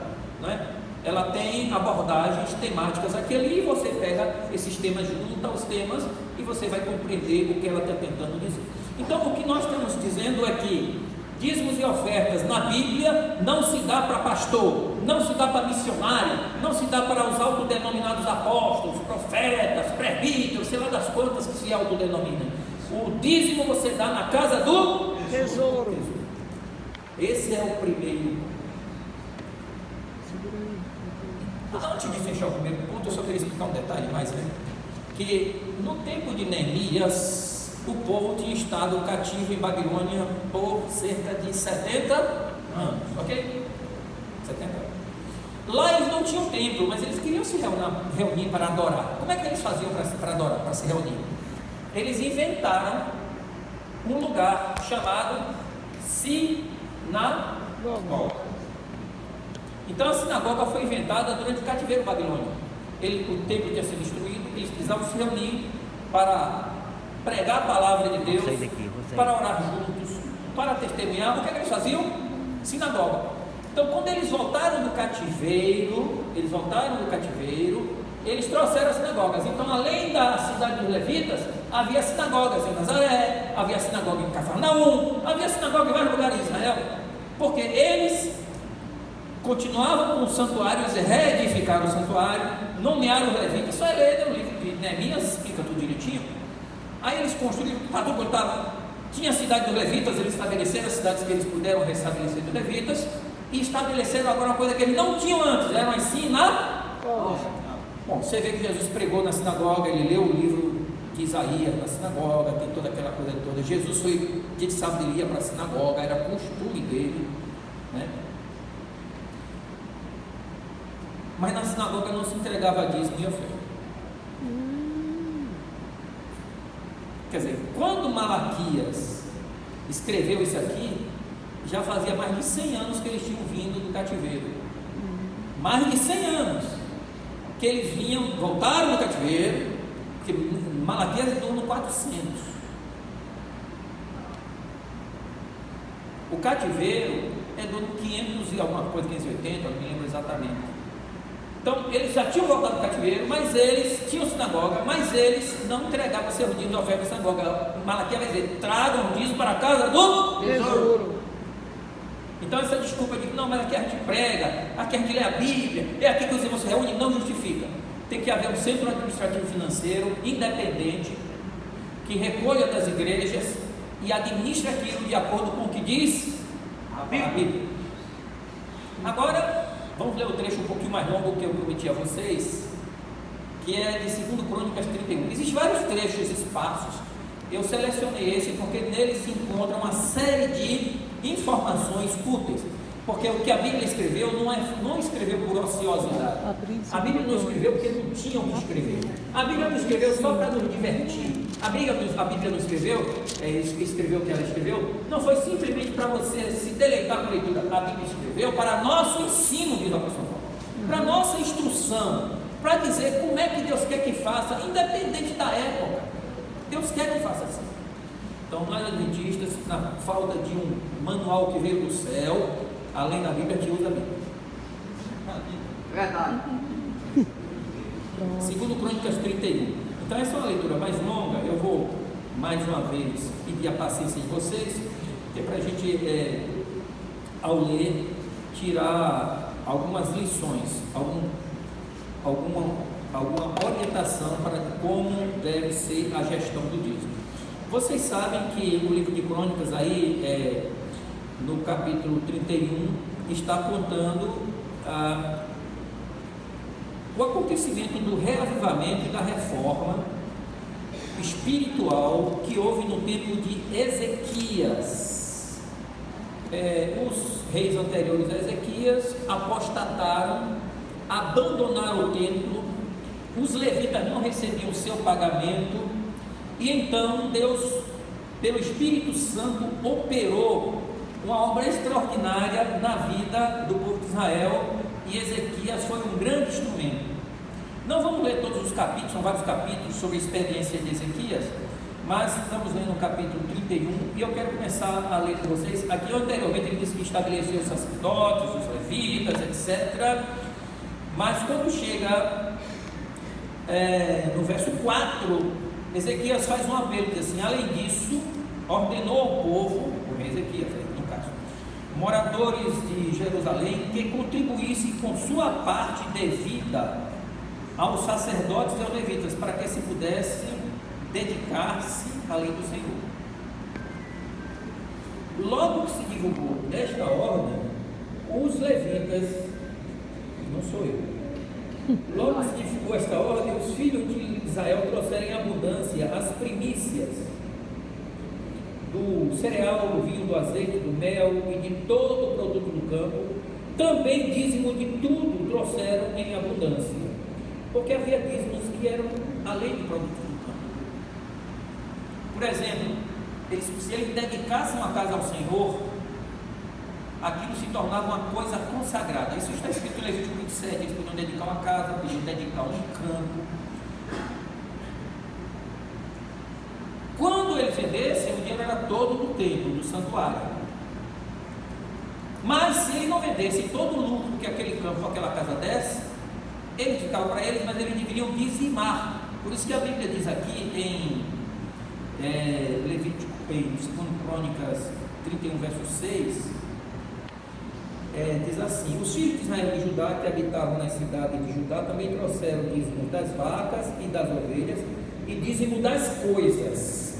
A: né? Ela tem abordagens temáticas aqui e ali, e você pega esses temas, junta os temas e você vai compreender o que ela está tentando dizer. Então o que nós estamos dizendo é que dízimos e ofertas na Bíblia não se dá para pastor, não se dá para missionário, não se dá para os autodenominados apóstolos, profetas, presbíteros, sei lá das quantas que se autodenominam. O dízimo você dá na casa do
B: tesouro.
A: Esse é o primeiro. Antes de fechar o primeiro ponto, eu só queria explicar um detalhe mais, né? Que no tempo de Neemias, o povo tinha estado cativo em Babilônia por cerca de 70 anos, ok? 70 anos. Lá eles não tinham templo, mas eles queriam se reunir para adorar. Como é que eles faziam para adorar, para se reunir? Eles inventaram um lugar chamado sinagoga. Então a sinagoga foi inventada durante o cativeiro babilônico. O templo tinha sido destruído, eles precisavam se reunir para pregar a palavra de Deus, para orar juntos, para testemunhar. O que eles faziam? Sinagoga. Então quando eles voltaram do cativeiro, eles trouxeram as sinagogas. Então além da cidade dos levitas, havia sinagogas em Nazaré, havia sinagoga em Cafarnaum, havia sinagoga em vários lugares de Israel, porque eles continuavam com o santuário, eles reedificaram o santuário, nomearam os levitas. Só ler o livro de Neemias, explica tudo direitinho. Aí eles construíram, tinha a cidade dos levitas, eles estabeleceram as cidades que eles puderam restabelecer dos levitas, e estabeleceram agora uma coisa que eles não tinham antes, eram as sinagogas. Bom, você vê que Jesus pregou na sinagoga, ele leu o livro de Isaías na sinagoga, tem toda aquela coisa toda. Jesus foi, dia de sábado ele ia para a sinagoga, era costume dele, né? Mas na sinagoga não se entregava dízimo e oferta. Quer dizer, quando Malaquias escreveu isso aqui, já fazia mais de 100 anos que eles tinham vindo do cativeiro. Mais de 100 anos que eles voltaram do cativeiro, porque Malaquias é do ano 400. O cativeiro é do ano 500 e alguma coisa, 580, não me lembro exatamente. Então eles já tinham voltado do cativeiro, mas eles tinham sinagoga, mas eles não entregavam seu dízimo de oferta à sinagoga. Malaquias vai dizer: tragam o dízimo para a casa do tesouro. Então essa desculpa de não, mas aqui a gente prega, aqui a gente lê a Bíblia, é aqui que os irmãos se reúnem, não justifica. Tem que haver um centro administrativo financeiro independente que recolha das igrejas e administre aquilo de acordo com o que diz a Bíblia. Agora vamos ler o trecho um pouquinho mais longo que eu prometi a vocês, que é de 2 Crônicas 31. Existem vários trechos esparsos. Eu selecionei esse porque nele se encontra uma série de informações úteis. Porque o que a Bíblia escreveu não escreveu por ociosidade. A Bíblia não escreveu porque não tinha o que escrever. A Bíblia não escreveu só para nos divertir. A Bíblia não escreveu o que ela escreveu, não foi simplesmente para você se deleitar com a leitura. A Bíblia escreveu para nosso ensino, diz o apóstolo Paulo, para nossa instrução, para dizer como é que Deus quer que faça, independente da época. Deus quer que faça assim. Então, nós adventistas, na falta de um manual que veio do céu, além da Bíblia, que usa a Bíblia.
C: Verdade.
A: Segundo Crônicas 31. Então essa é uma leitura mais longa. Eu vou mais uma vez pedir a paciência de vocês, que é para a gente, ao ler, tirar algumas lições, alguma orientação para como deve ser a gestão do dízimo. Vocês sabem que o livro de Crônicas aí, no capítulo 31, está contando o acontecimento do reavivamento e da reforma espiritual que houve no tempo de Ezequias. Os reis anteriores a Ezequias apostataram, abandonaram o templo, os levitas não recebiam o seu pagamento, e então Deus, pelo Espírito Santo, operou uma obra extraordinária na vida do povo de Israel, e Ezequias foi um grande instrumento. Não vamos ler todos os capítulos, são vários capítulos sobre a experiência de Ezequias, mas estamos lendo o capítulo 31, e eu quero começar a ler com vocês. Aqui anteriormente ele disse que estabeleceu os sacerdotes, os levitas, etc. Mas quando chega no verso 4, Ezequias faz um apelo, diz assim: além disso, ordenou ao povo, o rei Ezequias, no caso, moradores de Jerusalém, que contribuíssem com sua parte devida aos sacerdotes e aos levitas, para que se pudesse dedicar-se à lei do Senhor. Logo que se divulgou esta ordem, os levitas, não sou eu, logo que se divulgou esta ordem, os filhos de Israel trouxeram em abundância as primícias do cereal, do vinho, do azeite, do mel e de todo o produto do campo. Também dízimo de tudo trouxeram em abundância, porque havia dízimos que eram além do produto do campo. Por exemplo, se eles dedicassem uma casa ao Senhor, aquilo se tornava uma coisa consagrada. Isso está escrito em Levítico 27, eles podiam dedicar uma casa, podiam dedicar um campo. Quando eles vendessem, o dinheiro era todo do templo, do santuário. Mas se eles não vendessem todo o lucro que aquele campo ou aquela casa desse, ele ficava para eles, mas eles deveriam dizimar. Por isso que a Bíblia diz aqui em Levítico, em 2 Crônicas 31, verso 6, diz assim: os filhos de Israel e de Judá que habitavam nas cidades de Judá também trouxeram dízimo das vacas e das ovelhas e dízimo das coisas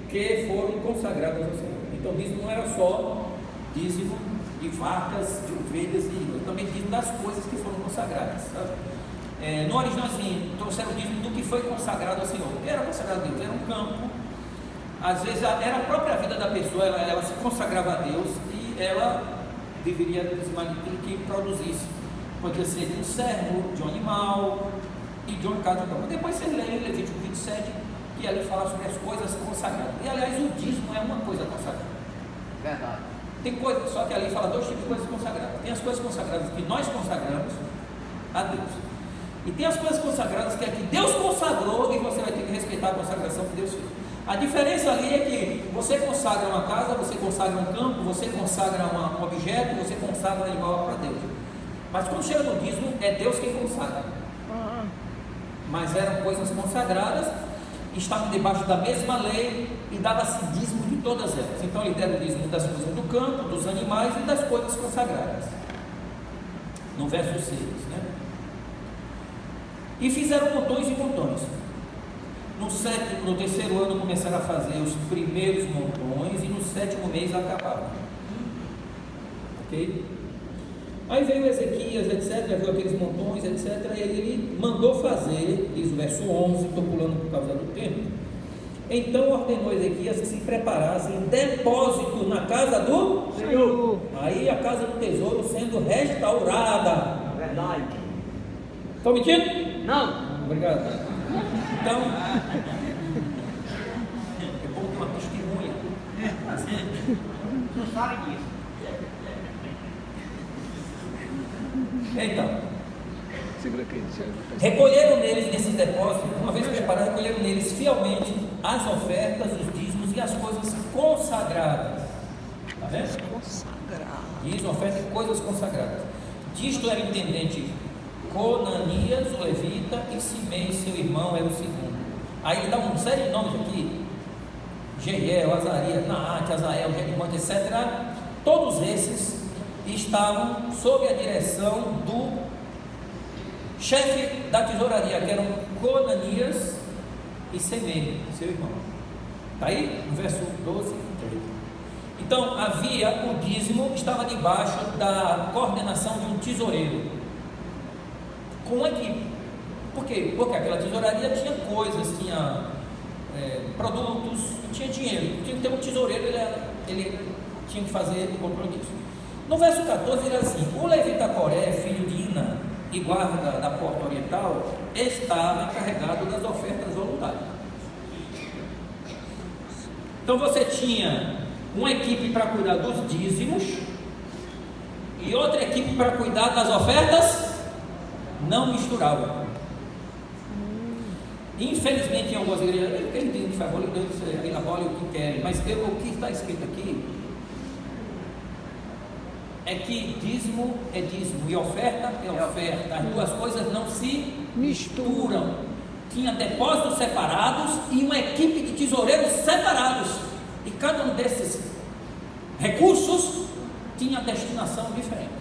A: que foram consagradas ao Senhor. Então dízimo não era só dízimo de vacas, de ovelhas, e também dízimo das coisas que foram consagradas, sabe? No original assim, trouxeram dízimo do que foi consagrado ao Senhor. O que era consagrado a Deus? Era um campo. Às vezes era a própria vida da pessoa, ela se consagrava a Deus e ela deveria dizimar de tudo que produzisse. Podia ser de um servo, de um animal e de uma casa de campo. Depois vocês leem Levítico 27, que ali fala sobre as coisas consagradas. E aliás, o dízimo é uma coisa consagrada.
C: Verdade.
A: Tem coisa, só que ali fala dois tipos de coisas consagradas. Tem as coisas consagradas que nós consagramos a Deus, e tem as coisas consagradas que é que Deus consagrou e você vai ter que respeitar a consagração que Deus fez. A diferença ali é que você consagra uma casa, você consagra um campo, você consagra um objeto, você consagra um animal para Deus. Mas quando chega no dízimo, é Deus quem consagra. Mas eram coisas consagradas, estavam debaixo da mesma lei e dava-se dízimo de todas elas. Então ele deu o dízimo das coisas do campo, dos animais e das coisas consagradas. No verso 6, né? E fizeram montões e montões. No terceiro ano começaram a fazer os primeiros montões e no sétimo mês acabaram. Ok? Aí veio Ezequias, etc., viu aqueles montões, etc., e ele mandou fazer, diz o verso 11, estou pulando por causa do tempo. Então ordenou Ezequias que se preparassem depósito na casa do
B: Senhor.
A: Aí a casa do tesouro sendo restaurada.
C: Verdade.
A: Estou mentindo?
C: Não.
A: Obrigado. Então, é bom ter uma testemunha.
C: Não sabe disso.
A: Então,
B: Segura aqui, Thiago.
A: recolheram neles, nesses depósitos, uma vez preparados, recolheram neles fielmente as ofertas, os dízimos e as coisas consagradas. Está vendo?
B: Consagrado.
A: Dízimo, oferta e coisas consagradas. Disto era intendente Conanias, o levita, e Simei, seu irmão, era o segundo. Aí ele dá uma série de nomes aqui: Jeiel, Azarias, Naate, Azael, Jerimote, etc. Todos esses estavam sob a direção do chefe da tesouraria, que eram Conanias e Simei, seu irmão. Está aí no verso 12 e 13. Então havia o dízimo, estava debaixo da coordenação de um tesoureiro, com uma equipe. Por quê? Porque aquela tesouraria tinha coisas, tinha produtos, tinha dinheiro, tinha que ter um tesoureiro, ele tinha que fazer o controle disso. No verso 14 ele diz assim: o levita Coré, filho de Ina e guarda da porta oriental, estava encarregado das ofertas voluntárias. Então você tinha uma equipe para cuidar dos dízimos e outra equipe para cuidar das ofertas. Não misturava. Infelizmente, em algumas igrejas, ele tem que fazer a bola e o que querem, mas o que está escrito aqui é que dízimo é dízimo e oferta é oferta. As duas coisas não se misturam. Tinha depósitos separados e uma equipe de tesoureiros separados, e cada um desses recursos tinha destinação diferente.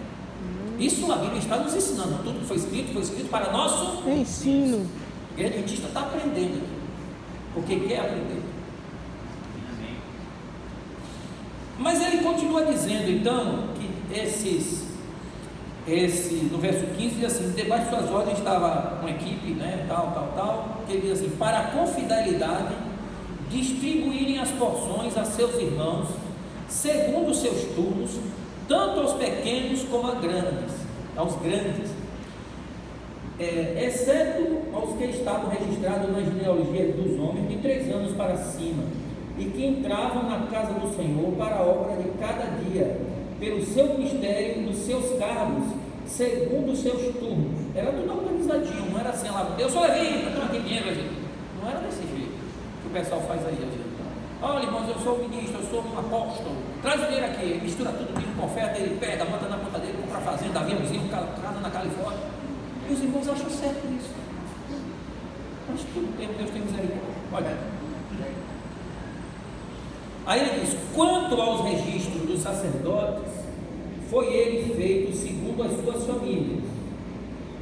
A: Isso a Bíblia está nos ensinando. Tudo que foi escrito para nosso
B: ensino.
A: O adventista está aprendendo aqui, porque quer aprender. Mas ele continua dizendo então que no verso 15 diz assim: debaixo de suas ordens estava uma equipe, né, tal, que ele diz assim: para com fidelidade distribuírem as porções a seus irmãos, segundo os seus turnos, tanto aos pequenos como aos grandes, exceto aos que estavam registrados na genealogia dos homens de 3 anos para cima, e que entravam na casa do Senhor para a obra de cada dia, pelo seu ministério, nos seus cargos, segundo os seus turnos. Era tudo organizadinho, não era assim, lá, eu sou levita, toma aqui dinheiro, gente. Não era desse jeito que o pessoal faz aí, gente. Olha, irmãos, eu sou ministro, eu sou um apóstolo, traz o dinheiro aqui, mistura tudo, com oferta, ele pega, bota na conta dele, compra fazenda, aviãozinho, casa na Califórnia. E os irmãos acham certo isso. Mas tudo bem, Deus tem misericórdia. Olha. Aí ele diz: quanto aos registros dos sacerdotes, foi ele feito segundo as suas famílias,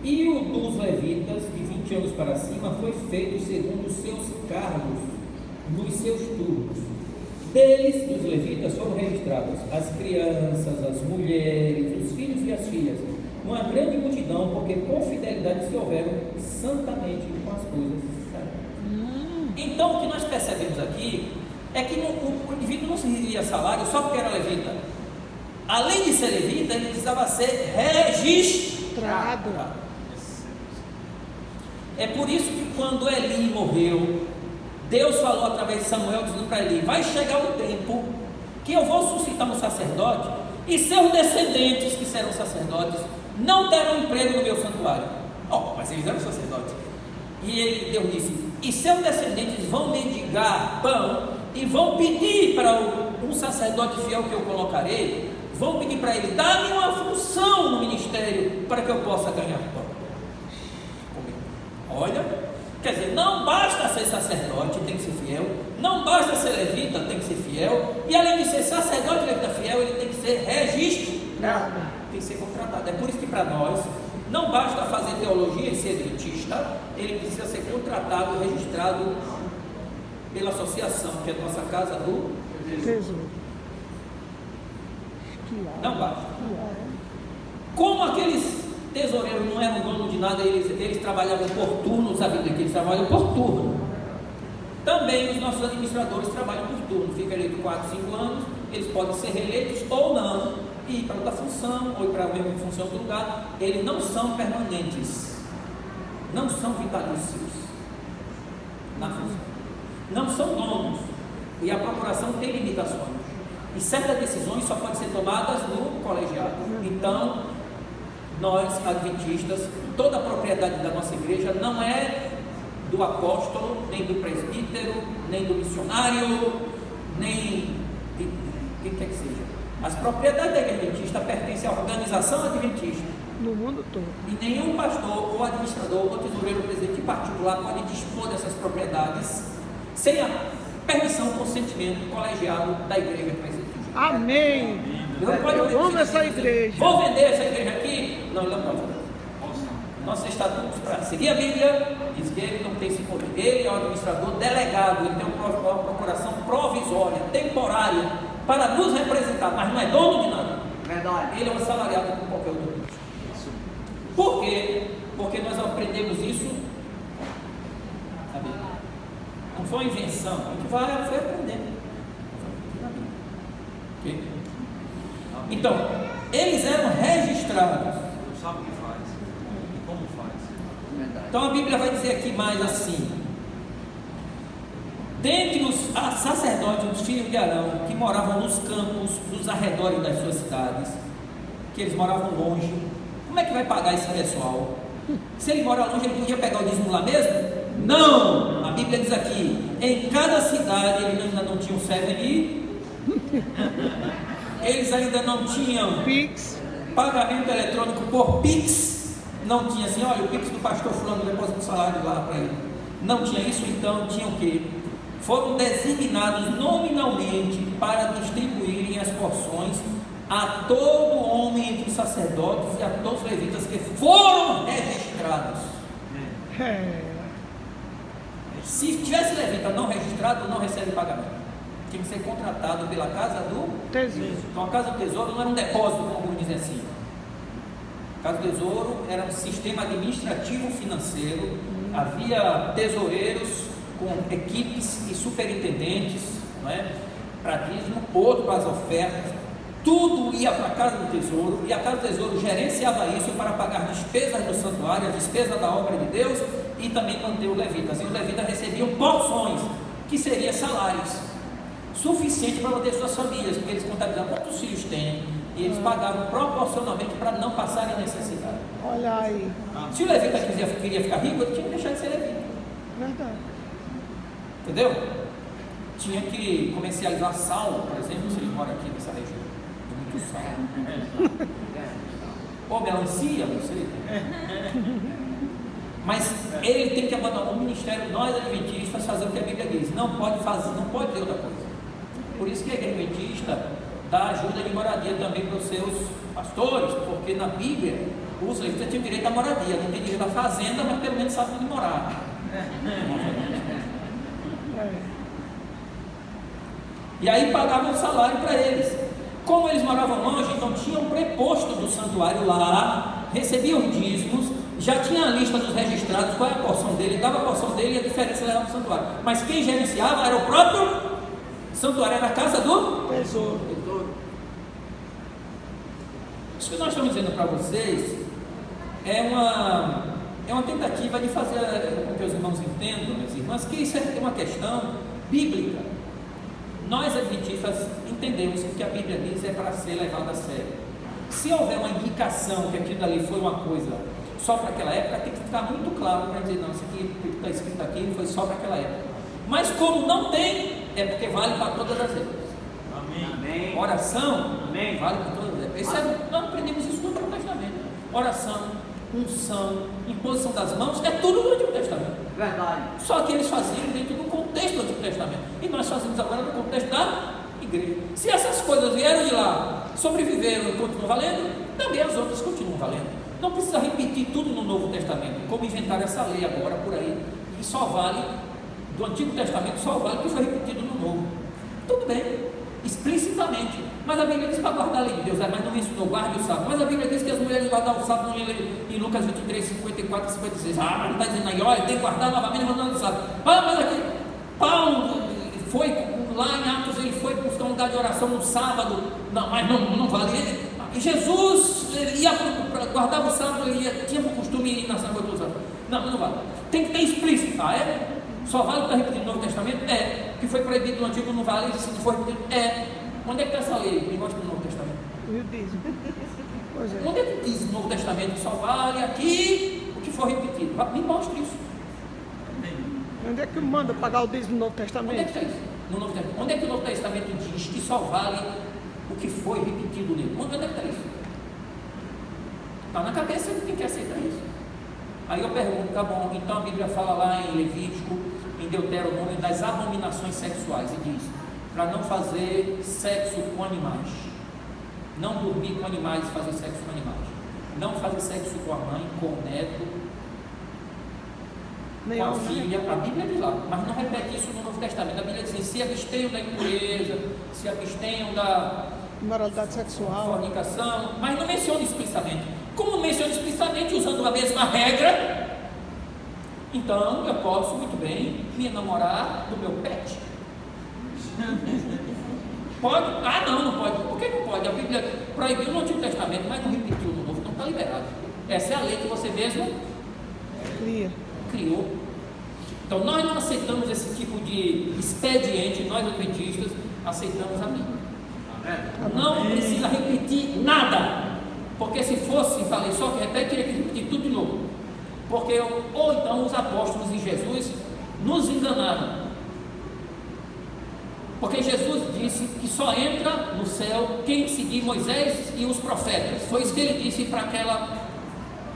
A: e o dos levitas de 20 anos para cima foi feito segundo os seus cargos, nos seus turnos. Deles, dos levitas, foram registrados as crianças, as mulheres, os filhos e as filhas, uma grande multidão, porque com fidelidade se houveram santamente com as coisas sagradas. Então o que nós percebemos aqui é que o indivíduo não se recebia salário só porque era levita. Além de ser levita, ele precisava ser registrado. É por isso que quando Eli morreu, Deus falou através de Samuel, dizendo para Eli: vai chegar o tempo que eu vou suscitar um sacerdote, e seus descendentes, que serão sacerdotes, não terão emprego no meu santuário. Mas eles eram sacerdotes. E Deus disse: e seus descendentes vão mendigar pão, e vão pedir para um sacerdote fiel que eu colocarei, vão pedir para ele: dá-me uma função no ministério para que eu possa ganhar pão. Olha, quer dizer, não basta ser sacerdote, tem que ser fiel, não basta ser levita, tem que ser fiel, e além de ser sacerdote e levita fiel, ele tem que ser registrado, tem que ser contratado. É por isso que para nós não basta fazer teologia e ser adventista, ele precisa ser contratado e registrado pela associação, que é a nossa casa do tesouro. Não basta. Como aqueles tesoureiros não eram donos de nada, eles trabalhavam por turno, sabe que eles trabalham por turno. Também os nossos administradores trabalham por turno, fica ali de 4, 5 anos, eles podem ser reeleitos ou não, e ir para outra função, ou ir para a mesma função do lugar. Eles não são permanentes, não são vitalícios na função, não são donos, e a procuração tem limitações, e certas decisões só podem ser tomadas no colegiado. Então, nós, adventistas, toda a propriedade da nossa igreja não é do apóstolo, nem do presbítero, nem do missionário, nem de quem quer que seja. As propriedades da igreja adventista pertencem à organização adventista.
B: No mundo todo.
A: E nenhum pastor, ou administrador, ou tesoureiro, ou presidente particular pode dispor dessas propriedades sem a permissão, consentimento colegiado da igreja presbiteriana.
B: Amém. Eu amo essa igreja.
A: Vou vender essa igreja aqui? Não, ele não pode fazer. Nossos estatutos, para seguir a Bíblia, diz que ele não tem esse poder. Ele é o administrador delegado, ele tem uma procuração provisória, temporária, para nos representar, mas não é dono de nada.
C: Verdade.
A: Ele é um assalariado como qualquer outro. Por quê? Porque nós aprendemos isso, sabe? Não foi uma invenção, a gente foi aprendendo. Okay? Então, eles eram registrados.
D: Não sabe o que faz. Como faz?
A: Então a Bíblia vai dizer aqui mais assim: dentre os sacerdotes, os filhos de Arão, que moravam nos campos dos arredores das suas cidades, que eles moravam longe, como é que vai pagar esse pessoal? Se ele mora longe, ele podia pegar o dízimo lá mesmo? Não! A Bíblia diz aqui: em cada cidade eles ainda não tinham CVI, eles ainda não tinham
B: Pix.
A: pagamento eletrônico por Pix, não tinha assim, olha, o Pix do pastor fulano deposita o salário lá para ele, não tinha isso. Então tinham o quê? Foram designados nominalmente para distribuírem as porções a todo homem entre os sacerdotes e a todos os levitas que foram registrados. Se tivesse levita não registrado, não recebe pagamento, tinha que ser contratado pela casa do
B: Tesouro.
A: Então a casa do tesouro não era um depósito, como alguns dizem assim. A casa do tesouro era um sistema administrativo financeiro, havia tesoureiros com equipes e superintendentes, não é? Para dízimo, outro para as ofertas, tudo ia para a casa do tesouro, e a casa do tesouro gerenciava isso para pagar despesas do santuário, as despesas da obra de Deus, e também manter os levitas. E os levitas recebiam porções, que seriam salários suficiente para manter suas famílias, porque eles contabilizavam quantos filhos têm, e eles pagavam proporcionalmente para não passarem necessidade.
B: Olha aí.
A: Se o levita queria ficar rico, ele tinha que deixar de ser levita.
B: Verdade.
A: Entendeu? Tinha que comercializar sal, por exemplo, se ele mora aqui nessa região. Muito sal. Ou melancia, não sei. Mas ele tem que abandonar o ministério, nós adventistas, fazer o que a Bíblia diz. Não pode fazer, não pode ter outra coisa. Por isso que a igreja adventista dá ajuda de moradia também para os seus pastores, porque na Bíblia os levitas tinham direito à moradia, não tem direito à fazenda, mas pelo menos sabem onde morar. E aí pagavam o salário para eles. Como eles moravam longe, então tinham um preposto do santuário lá, recebiam dízimos, já tinha a lista dos registrados, qual é a porção dele, dava a porção dele e a diferença levava para o santuário. Mas quem gerenciava era o próprio santuário, era a casa do
B: Tesouro.
A: Isso que nós estamos dizendo para vocês é uma tentativa de fazer com que os irmãos entendam, minhas irmãs, que isso é uma questão bíblica. Nós adventistas entendemos que o que a Bíblia diz é para ser levado a sério. Se houver uma indicação que aquilo ali foi uma coisa só para aquela época, tem que ficar muito claro para dizer, não, isso aqui que está escrito aqui foi só para aquela época. Mas como não tem, é porque vale para todas as épocas.
D: Amém.
A: Oração,
D: Amém.
A: vale para todas as épocas. Nós aprendemos isso no Antigo Testamento. Oração, unção, imposição das mãos, é tudo no Antigo Testamento.
C: Verdade.
A: Só que eles faziam dentro do contexto do Antigo Testamento. E nós fazemos agora no contexto da igreja. Se essas coisas vieram de lá, sobreviveram e continuam valendo, também as outras continuam valendo. Não precisa repetir tudo no Novo Testamento, como inventaram essa lei agora por aí, e só vale, do Antigo Testamento só vale o que foi repetido no Novo. Tudo bem, explicitamente. Mas a Bíblia diz para guardar a lei de Deus, mas não me ensinou, guarde o sábado. Mas a Bíblia diz que as mulheres guardavam o sábado em Lucas 23, 54 e 56. Ah, mas não está dizendo aí, olha, tem que guardar novamente guardando o sábado. Ah, mas aqui, Paulo foi lá em Atos, ele foi buscar um lugar de oração no sábado. Não, mas não vale ele. E Jesus guardava o sábado, tinha o costume de ir na sinagoga todos os sábados. Não vale. Tem que ter explícito. Ah, é? Só vale estar repetido no Novo Testamento? É. O que foi proibido no Antigo não vale, se não for repetido? É. Onde é que está essa lei? Me mostra no Novo Testamento.
B: E o dízimo? Pois é.
A: Onde é que diz no Novo Testamento que só vale aqui o que for repetido? Me mostre isso.
B: Onde é que manda pagar o dízimo no Novo
A: Onde é que
B: Testamento?
A: está isso? No Novo Testamento. Onde é que o Novo Testamento diz que só vale o que foi repetido nele? Onde é que está isso? Está na cabeça de quem quer aceitar isso. Aí eu pergunto, tá bom, então a Bíblia fala lá em Levítico, em Deuteronômio, das abominações sexuais, e diz, para não fazer sexo com animais, não dormir com animais e fazer sexo com animais, não fazer sexo com a mãe, com o neto, com a filha. A Bíblia diz lá, mas não repete isso no Novo Testamento. A Bíblia diz assim, se abstenham da impureza, se abstenham da
B: Imoralidade sexual.
A: fornicação, mas não menciona explicitamente. Como não menciona explicitamente, usando a mesma regra, então eu posso muito bem me enamorar do meu pet. Pode? Ah, não pode. Por que não pode? A Bíblia proibiu no Antigo Testamento, mas não repetiu no Novo, então está liberado. Essa é a lei que você mesmo criou. Então nós não aceitamos esse tipo de expediente, nós adventistas aceitamos a Bíblia. Não precisa repetir nada, porque se fosse, falei só que repete, teria que repetir tudo de novo, porque ou então os apóstolos e Jesus nos enganaram, porque Jesus disse que só entra no céu quem seguir Moisés e os profetas. Foi isso que ele disse para aquela,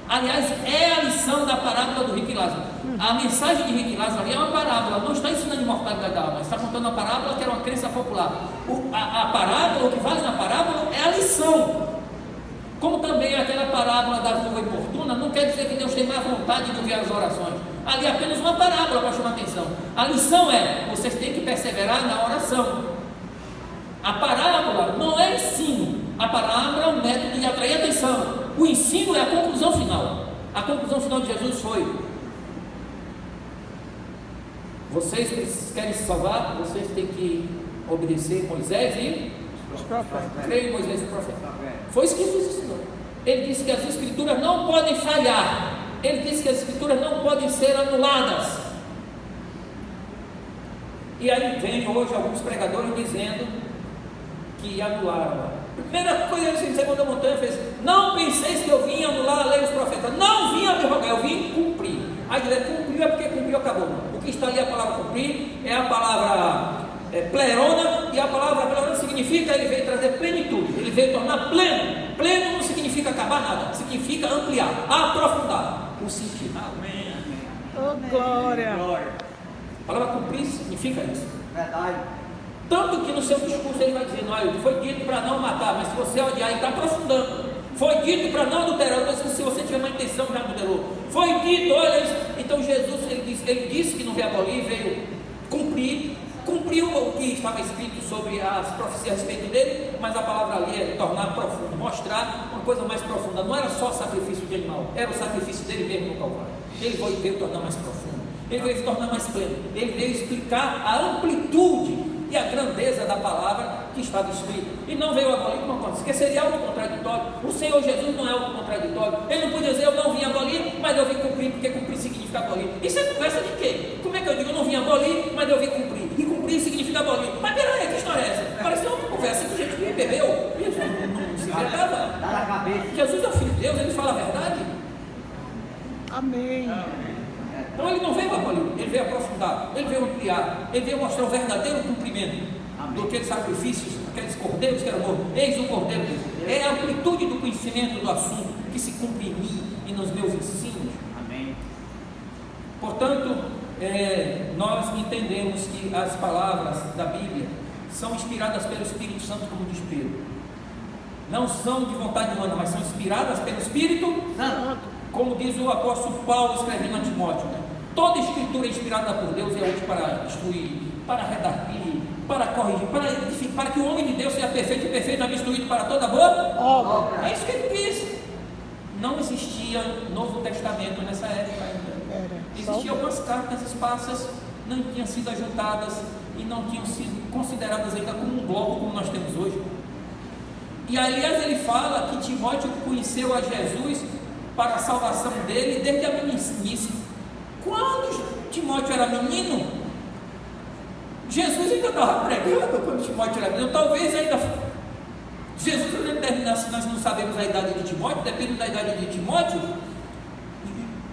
A: aliás, é a lição da parábola do rico e Lázaro. A mensagem de rico e Lázaro ali é uma parábola, não está ensinando imortalidade da alma, está contando uma parábola que era uma crença popular. A parábola, o que vale na parábola é a lição. Como também aquela parábola da viúva importuna, não quer dizer que Deus tem má vontade de ouvir as orações. Ali é apenas uma parábola para chamar atenção. A lição é, vocês têm que perseverar na oração. A parábola não é ensino, a parábola é um método de atrair atenção. O ensino é a conclusão final. A conclusão final de Jesus foi: vocês querem se salvar, vocês têm que obedecer Moisés e
B: os profetas.
A: Creio em Moisés e os profetas. Foi isso que Jesus ensinou. Ele disse que as escrituras não podem falhar. Ele disse que as escrituras não podem ser anuladas. E aí vem hoje alguns pregadores dizendo que anularam. A primeira coisa que ele disse da montanha fez: não penseis que eu vim anular a lei dos profetas. Não vim abrogar, eu vim cumprir. Aí dizer cumpriu é porque cumpriu, acabou. O que está ali, a palavra cumprir, é a palavra plerona, e a palavra plerona significa, ele veio trazer plenitude, ele veio tornar pleno. Pleno não significa acabar nada, significa ampliar, aprofundar o sentido.
D: Amém.
B: Oh, glória!
A: A palavra cumprir significa isso.
C: Verdade.
A: Tanto que no seu discurso ele vai dizer: não, foi dito para não matar, mas se você odiar, ele está aprofundando. Foi dito para não adulterar, então se você tiver uma intenção, já adulterou. Foi dito, olha isso. Então Jesus, ele disse que não veio abolir, veio cumprir. Cumpriu o que estava escrito sobre as profecias a respeito dele, mas a palavra ali é tornar profundo, mostrar uma coisa mais profunda. Não era só sacrifício de animal, era o sacrifício dele mesmo no Calvário. Ele veio tornar mais profundo, ele veio tornar mais pleno, ele veio explicar a amplitude e a grandeza da palavra que estava escrita, e não veio abolir uma coisa, porque seria autocontraditório. O Senhor Jesus não é autocontraditório, ele não podia dizer: eu não vim abolir, mas eu vim cumprir, porque cumprir significa abolir. Isso é conversa de quê? Como é que eu digo: eu não vim abolir, mas eu vim cumprir, e cumprir significa abolir? Mas peraí, que história é essa? Parece uma conversa que gente que bebeu, isso não se tratava.
C: Dá na cabeça.
A: Jesus é o Filho de Deus, ele fala a verdade.
B: Amém.
A: Então ele não veio abolir, ele veio aprofundar, ele veio ampliar, ele veio mostrar o verdadeiro cumprimento do que sacrifícios, aqueles cordeiros que eram mortos. Eis o cordeiro de Deus. É a amplitude do conhecimento do assunto que se cumpre em mim e nos meus ensinos.
C: Amém.
A: Portanto, nós entendemos que as palavras da Bíblia são inspiradas pelo Espírito Santo, como diz Pedro. Não são de vontade humana, mas são inspiradas pelo Espírito Santo, como diz o apóstolo Paulo escrevendo a Timóteo, né? Toda escritura inspirada por Deus é útil para instruir, para redarguir, para corrigir, para que o homem de Deus seja perfeito e perfeitamente instruído para toda boa. É isso que ele diz. Não existia Novo Testamento nessa época ainda. Existiam algumas cartas esparsas, não tinham sido ajuntadas e não tinham sido consideradas ainda como um bloco como nós temos hoje. E aliás ele fala que Timóteo conheceu a Jesus para a salvação dele desde a meninice. Quando Timóteo era menino, Jesus ainda estava pregando quando Timóteo era menino. Talvez ainda Jesus, nós não sabemos a idade de Timóteo, depende da idade de Timóteo.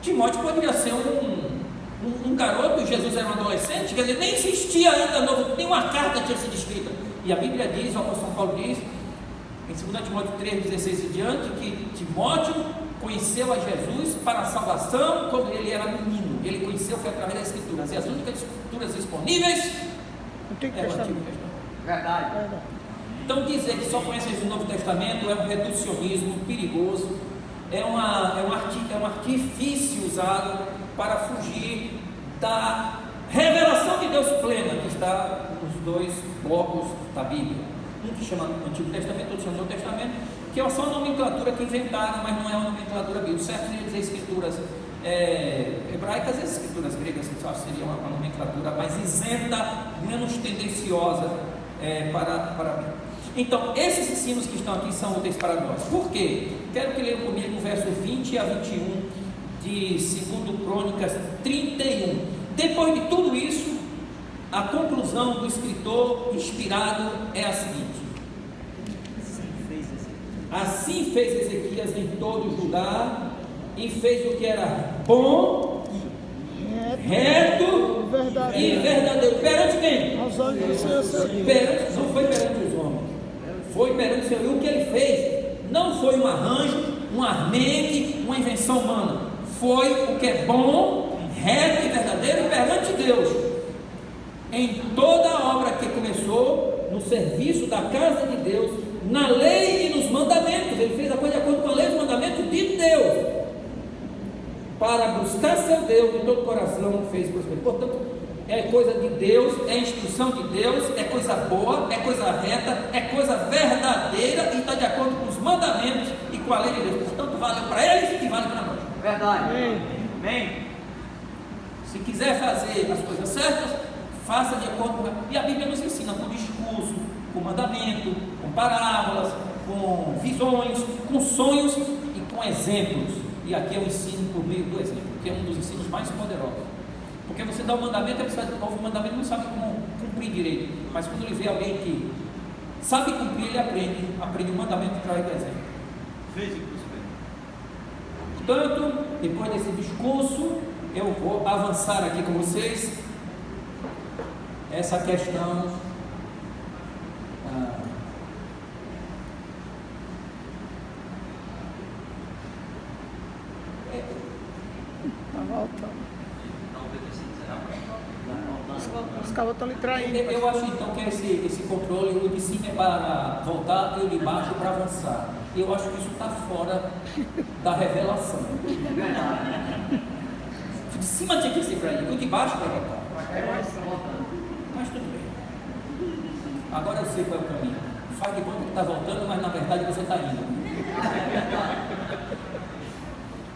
A: Timóteo poderia ser um garoto, e Jesus era um adolescente, quer dizer, nem existia ainda, nenhuma carta tinha sido escrita. E a Bíblia diz, o apóstolo Paulo diz, em 2 Timóteo 3,16 e diante, que Timóteo conheceu a Jesus para a salvação quando ele era menino. Ele conheceu, foi através das Escrituras, e as únicas Escrituras disponíveis é o Antigo Testamento.
D: Verdade.
A: Então dizer que só conhece o Novo Testamento é um reducionismo perigoso, é um artifício usado para fugir da revelação de Deus plena que está nos dois blocos da Bíblia. Um que chama Antigo Testamento, outro chama Novo Testamento, que é só uma nomenclatura que inventaram, mas não é uma nomenclatura bíblica. O certo seria dizer escrituras hebraicas e as escrituras gregas, que só seria uma nomenclatura mais isenta, menos tendenciosa para a Bíblia. Então, esses ensinos que estão aqui são úteis para nós. Por quê? Quero que leiam comigo o verso 20 a 21 de 2 Crônicas 31. Depois de tudo isso, a conclusão do escritor inspirado é a seguinte: assim fez Ezequias em todo Judá, e fez o que era bom, reto e verdadeiro. Perante quem?
B: Aos olhos do Senhor.
A: Não foi perante os homens, foi perante o Senhor. E o que ele fez não foi um arranjo, um armengue, uma invenção humana. Foi o que é bom, reto e verdadeiro perante Deus. Em toda a obra que começou no serviço da casa de Deus, na lei e nos mandamentos, ele fez a coisa de acordo com a lei e os mandamentos de Deus, para buscar seu Deus de todo o coração, fez prosperar. Portanto, é coisa de Deus, é instrução de Deus, é coisa boa, é coisa reta, é coisa verdadeira e está de acordo com os mandamentos e com a lei de Deus. Portanto, vale para eles e vale para nós.
D: Verdade. Amém.
A: Se quiser fazer as coisas certas, faça de acordo com. E a Bíblia nos ensina com discurso, com mandamento, com parábolas, com visões, com sonhos e com exemplos. E aqui eu ensino por meio do exemplo, que é um dos ensinos mais poderosos. Porque você dá o mandamento, a pessoa ouve o mandamento e não sabe como cumprir direito. Mas quando ele vê alguém que sabe cumprir, ele aprende o mandamento através do exemplo.
D: Fez e prosperou.
A: Portanto, depois desse discurso, eu vou avançar aqui com vocês essa questão
B: Os cabos estão lhe traindo.
A: Eu acho então que esse controle, o de cima é para voltar e o de baixo para avançar. Eu acho que isso está fora da revelação. O de cima tinha que ser para ir, o de baixo para voltar. Mas tudo bem. Agora eu sei qual é o caminho. Faz de conta que está voltando, mas na verdade você está indo.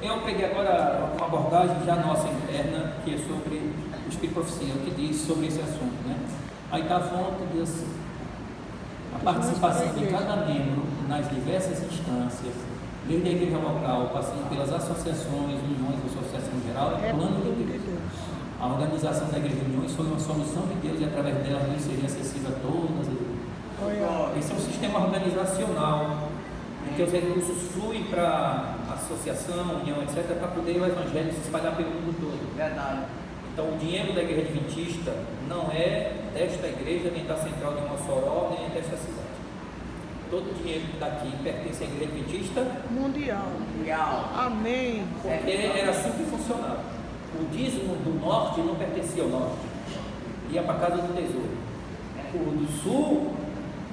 A: Eu peguei agora uma abordagem já nossa interna, que é sobre o Espírito Profecia, que diz sobre esse assunto, né? Aí está a fonte diz assim: a participação de cada membro nas diversas instâncias, desde a igreja local, passando pelas associações, uniões, associação em geral, é plano de Deus. A organização da igreja de uniões foi uma solução de Deus e através dela Deus seria acessível a todas as igrejas. Esse é um sistema organizacional em que os recursos fluem para associação, união, etc., para poder o evangelho se espalhar pelo mundo todo.
D: Verdade.
A: Então, o dinheiro da igreja adventista não é desta igreja, nem da central de Mossoró, nem desta cidade. Todo o dinheiro daqui pertence à igreja adventista
B: mundial. Amém.
A: Porque era assim que funcionava. O dízimo do norte não pertencia ao norte, ia para a casa do tesouro. O do sul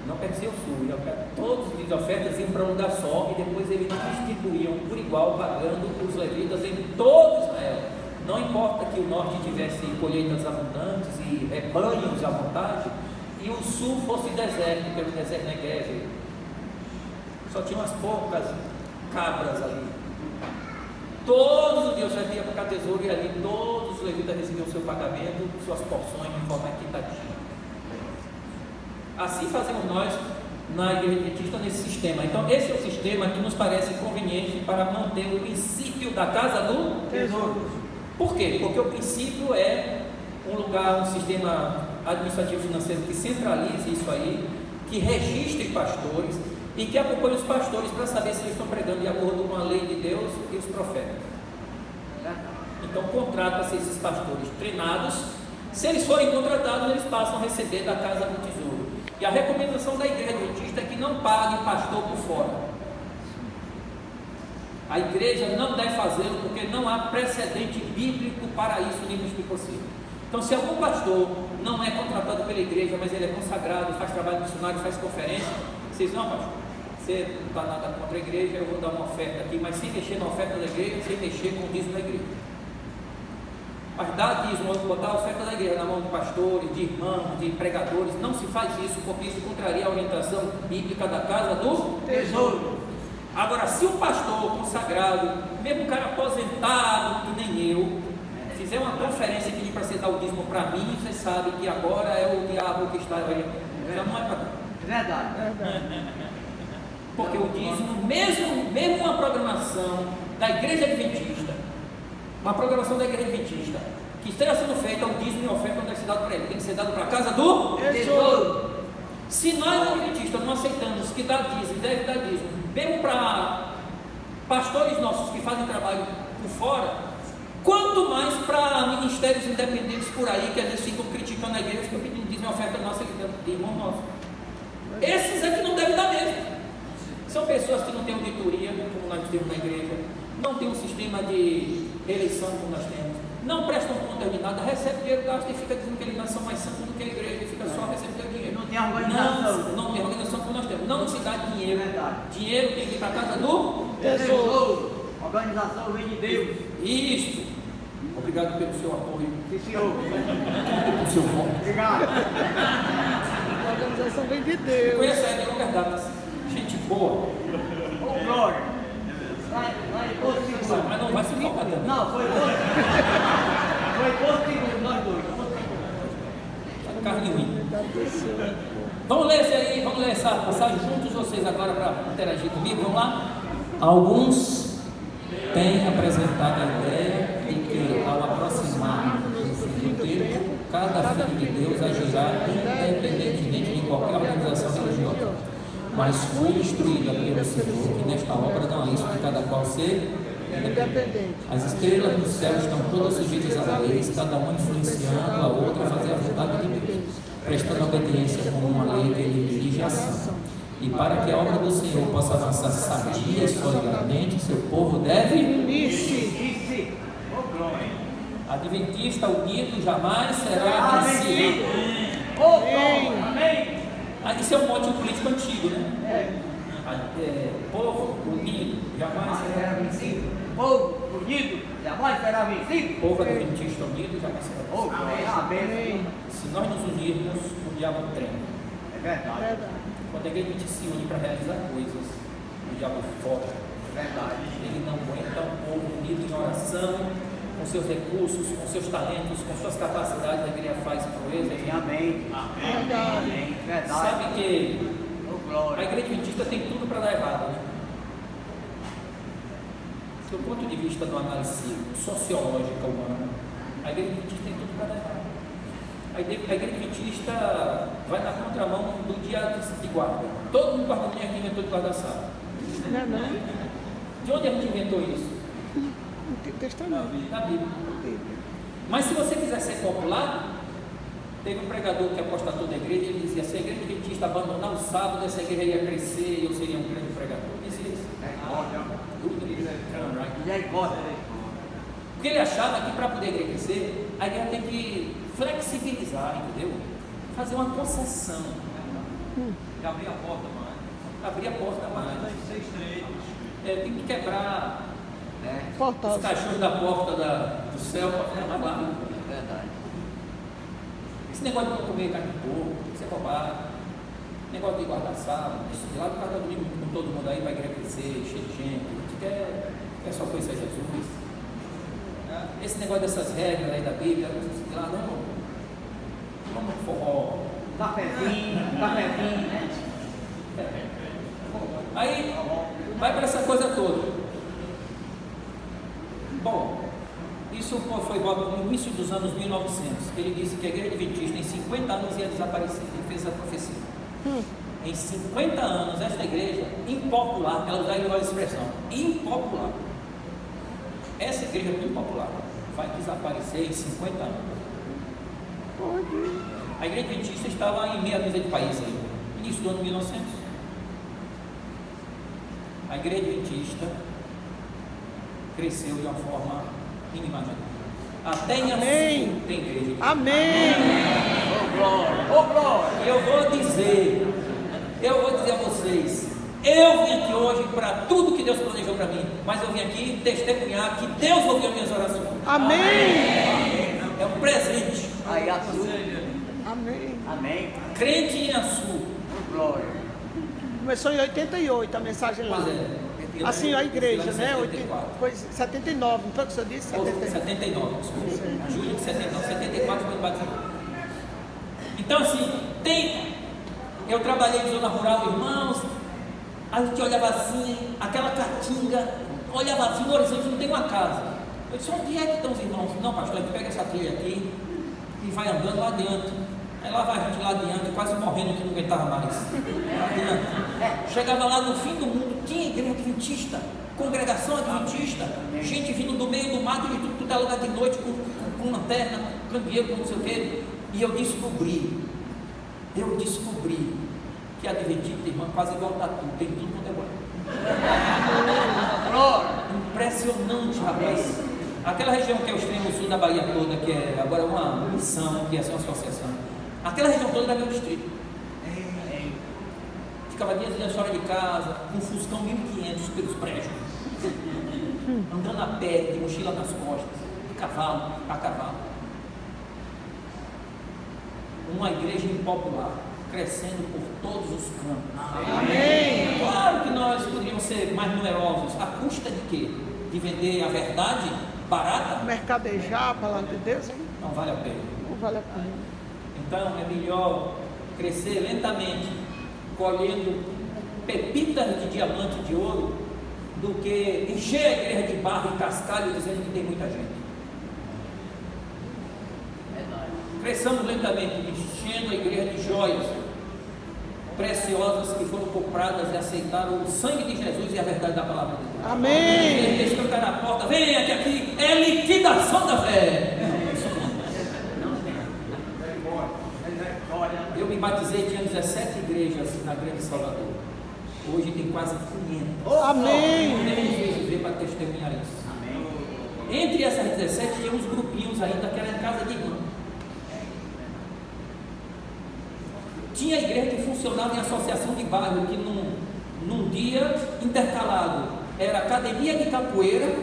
A: não pertencia ao sul, todas as ofertas iam para um lugar só e depois eles distribuíam por igual, pagando os levitas em todo Israel. Não importa que o norte tivesse colheitas abundantes e rebanhos à vontade, e o sul fosse deserto, pelo deserto Negev. Só tinha umas poucas cabras ali. Todos os dias já tinha para o tesouro e ali todos os levitas recebiam seu pagamento, suas porções de forma equitativa. Assim fazemos nós na igreja adventista nesse sistema. Então esse é o sistema que nos parece conveniente para manter o princípio da casa do
B: Tesouro.
A: Por quê? Porque o princípio é um lugar, um sistema administrativo financeiro que centralize isso aí, que registre pastores e que acompanhe os pastores para saber se eles estão pregando de acordo com a lei de Deus e os profetas. Então contrata-se esses pastores treinados. Se eles forem contratados, eles passam a receber da casa do tesouro. E a recomendação da igreja adventista é que não pague pastor por fora. A igreja não deve fazê-lo porque não há precedente bíblico para isso nem no possível. Então, se algum pastor não é contratado pela igreja, mas ele é consagrado, faz trabalho missionário, faz conferência, vocês não, pastor, você não está nada contra a igreja, eu vou dar uma oferta aqui, mas sem mexer na oferta da igreja, sem mexer com o dízimo da igreja. Mas dar dízimo, botar a oferta da igreja na mão de pastores, de irmãos, de pregadores, não se faz isso, porque isso contraria a orientação bíblica da casa do tesouro. Agora, se o pastor consagrado, mesmo um cara aposentado, que nem eu, fizer uma conferência e pedir para você dar o dízimo para mim, você sabe que agora é o diabo que está orientando. Já não é para mim.
B: Verdade.
A: Porque o dízimo, mesmo uma programação da igreja adventista, uma programação da igreja adventista, que esteja sendo feita, o dízimo e a oferta não deve ser dado para ele, tem que ser dado para a casa do tesouro. Se nós adventistas não aceitamos que dá dízimo, deve dar dízimo, mesmo para pastores nossos que fazem trabalho por fora, quanto mais para ministérios independentes por aí, que às vezes ficam criticando a igreja, ficam pedindo dízimo e oferta nossa, de irmão nosso. Esses é que não devem dar mesmo. São pessoas que não têm auditoria, como nós temos na igreja, não tem um sistema de eleição como nós temos, não prestam conta de nada, recebe dinheiro, gasta e fica dizendo que eles não são mais santos do que a igreja, e fica só recebendo dinheiro.
B: Não tem organização.
A: Não tem organização como nós temos. Não se dá dinheiro.
B: Verdade.
A: Dinheiro tem que ir para a casa do
B: Tesouro. Organização vem de Deus.
A: Isso. Obrigado pelo seu apoio.
B: Sim, senhor.
A: Pelo seu voto.
B: Obrigado.
C: A organização vem de
A: Você
C: Deus.
A: conhece a Edgar Datas? Gente boa.
B: Ô, glória. Lá em Porto Seguro.
A: Mas não vai se focar também.
B: Não, foi Porto Seguro, nós dois.
A: Carne ruim. Vamos ler esse aí, vamos ler essa passagem juntos, vocês agora para interagir comigo, vamos lá? Alguns têm apresentado a ideia de que ao aproximar do fim do tempo, cada filho de Deus agirá independentemente de qualquer organização religiosa. Mas fui instruída pelo Senhor que nesta obra não há isso de cada qual ser independente. As estrelas do céu estão todas sujeitas a leis, cada uma influenciando a outra a fazer a vontade de Deus, prestando obediência como uma lei que lhe dirige a ação. E para que a obra do Senhor possa avançar sadia e solidariamente, seu povo deve
B: Isso. Ô, glória.
A: Adventista unido jamais será vencido.
B: Ô, glória. Amém.
A: Isso é um mote político antigo, né? Povo unido jamais será vencido.
B: Povo unido jamais será vencido.
A: Povo adventista unido jamais será vencido.
B: Ô, glória. Amém.
A: Se nós nos unirmos, o diabo treme.
B: É verdade.
A: Quando a igreja se une para realizar coisas, o diabo foca.
B: É verdade.
A: Ele não aguenta um povo unido em oração, com seus recursos, com seus talentos, com suas capacidades. A igreja faz proezas.
B: Amém. Amém. Verdade.
A: Sabe que
B: Ô, glória.
A: a igreja adventista tem tudo para dar errado, né? Do ponto de vista de uma análise sociológica humana, a igreja adventista tem tudo para dar errado. A igreja adventista vai na contramão do dia de guarda. Todo mundo guarda dinheiro que inventou de guarda-sala.
C: Não é não?
A: De onde a gente inventou isso?
C: No Testamento.
A: Na Bíblia. Mas se você quiser ser popular, teve um pregador que apostatou da igreja, ele dizia: se a igreja adventista abandonar o sábado, essa igreja ia crescer e eu seria um grande pregador. Ele dizia isso.
B: Misericórdia.
A: Porque ele achava que para poder a igreja crescer, a igreja tem que flexibilizar, entendeu? Fazer uma concessão.
D: Abrir a porta mais.
A: Abrir a porta mais.
D: Tem que ser estreito.
A: Tem que quebrar os
C: Faltava.
A: caixões da porta do céu para ficar mais largo.
B: Verdade.
A: Esse negócio de não comer carne de porco, isso é bobagem. Negócio de guardar sábado, isso de lá do guardar domingo com todo mundo aí para a igreja crescer, cheio de gente. A gente quer só conhecer Jesus. Esse negócio dessas regras aí da Bíblia, lá não forró.
B: Cafezinho, né?
A: Aí vai para essa coisa toda. Bom, isso foi no início dos anos 1900. Ele disse que a Igreja Adventista em 50 anos ia desaparecer. Ele fez a profecia. Em 50 anos, esta igreja impopular, ela usa a expressão, impopular. Essa igreja impopular vai desaparecer em 50 anos. A Igreja Adventista estava em meia dúzia de países aí, início do ano 1900. A Igreja Adventista cresceu de uma forma inimaginável. Até em Açu tem igreja.
C: Amém.
A: Oh, glória! E eu vou dizer a vocês, eu vim aqui hoje para tudo que Deus planejou para mim, mas eu vim aqui testemunhar que Deus ouviu minhas orações.
C: Amém.
A: É um presente.
D: Aí, Açu.
C: Amém.
D: Amém.
A: Crente em Açu.
D: Glória.
C: Começou em 88 a mensagem lá.
A: Pois é.
C: Assim, a igreja, né?
A: 74.
C: Pois, 79, não foi o que o senhor disse?
A: 79, desculpa. Julho de 79, 74 foi batizado. Então, assim, eu trabalhei em zona rural, irmãos, a gente olhava assim, aquela caatinga, olhava assim, no horizonte não tem uma casa. Eu disse, onde é que estão os irmãos? Não, pastor, a gente pega essa trilha aqui e vai andando lá adiante. Aí lá vai a gente lá adiante, quase morrendo que não aguentava mais. Lá adiante. Chegava lá no fim do mundo, tinha igreja adventista, congregação adventista, gente vindo do meio do mato de tudo é lugar de noite com lanterna, candeeiro, com não sei o quê. E eu descobri que a adventista, irmã, quase igual tatu, tem tudo quanto é bom. Impressionante, rapaz. Aquela região que é o extremo sul da Bahia toda, que é agora uma missão, que é uma associação, aquela região toda era meu distrito. Ficava dias e dias fora de casa, com um Fuscão 1500 pelos prédios, andando a pé, de mochila nas costas, de cavalo, a cavalo. Uma igreja impopular, crescendo por todos os campos.
C: Amém.
A: Claro que nós poderíamos ser mais numerosos. À custa de quê? De vender a verdade barata?
C: Mercadejar a palavra de Deus, hein?
A: Não vale a pena.
C: Não vale a pena.
A: Então é melhor crescer lentamente, colhendo pepitas de diamante e de ouro, do que encher a igreja de barro e cascalho dizendo que tem muita gente. Cresçamos lentamente, enchendo a igreja de joias preciosas que foram compradas e aceitaram o sangue de Jesus e a verdade da palavra de Deus.
C: Amém.
A: Eles cantar na porta, venha que aqui é liquidação da fé. Eu me batizei, tinha 17 igrejas na Grande Salvador. Hoje tem quase 500.
C: Amém.
A: Nem vezes veio para testemunhar isso. Amém. Entre essas 17 tinha uns grupinhos ainda que eram em casa de irmão. Tinha igreja que funcionava em associação de bairro, que num dia intercalado era academia de capoeira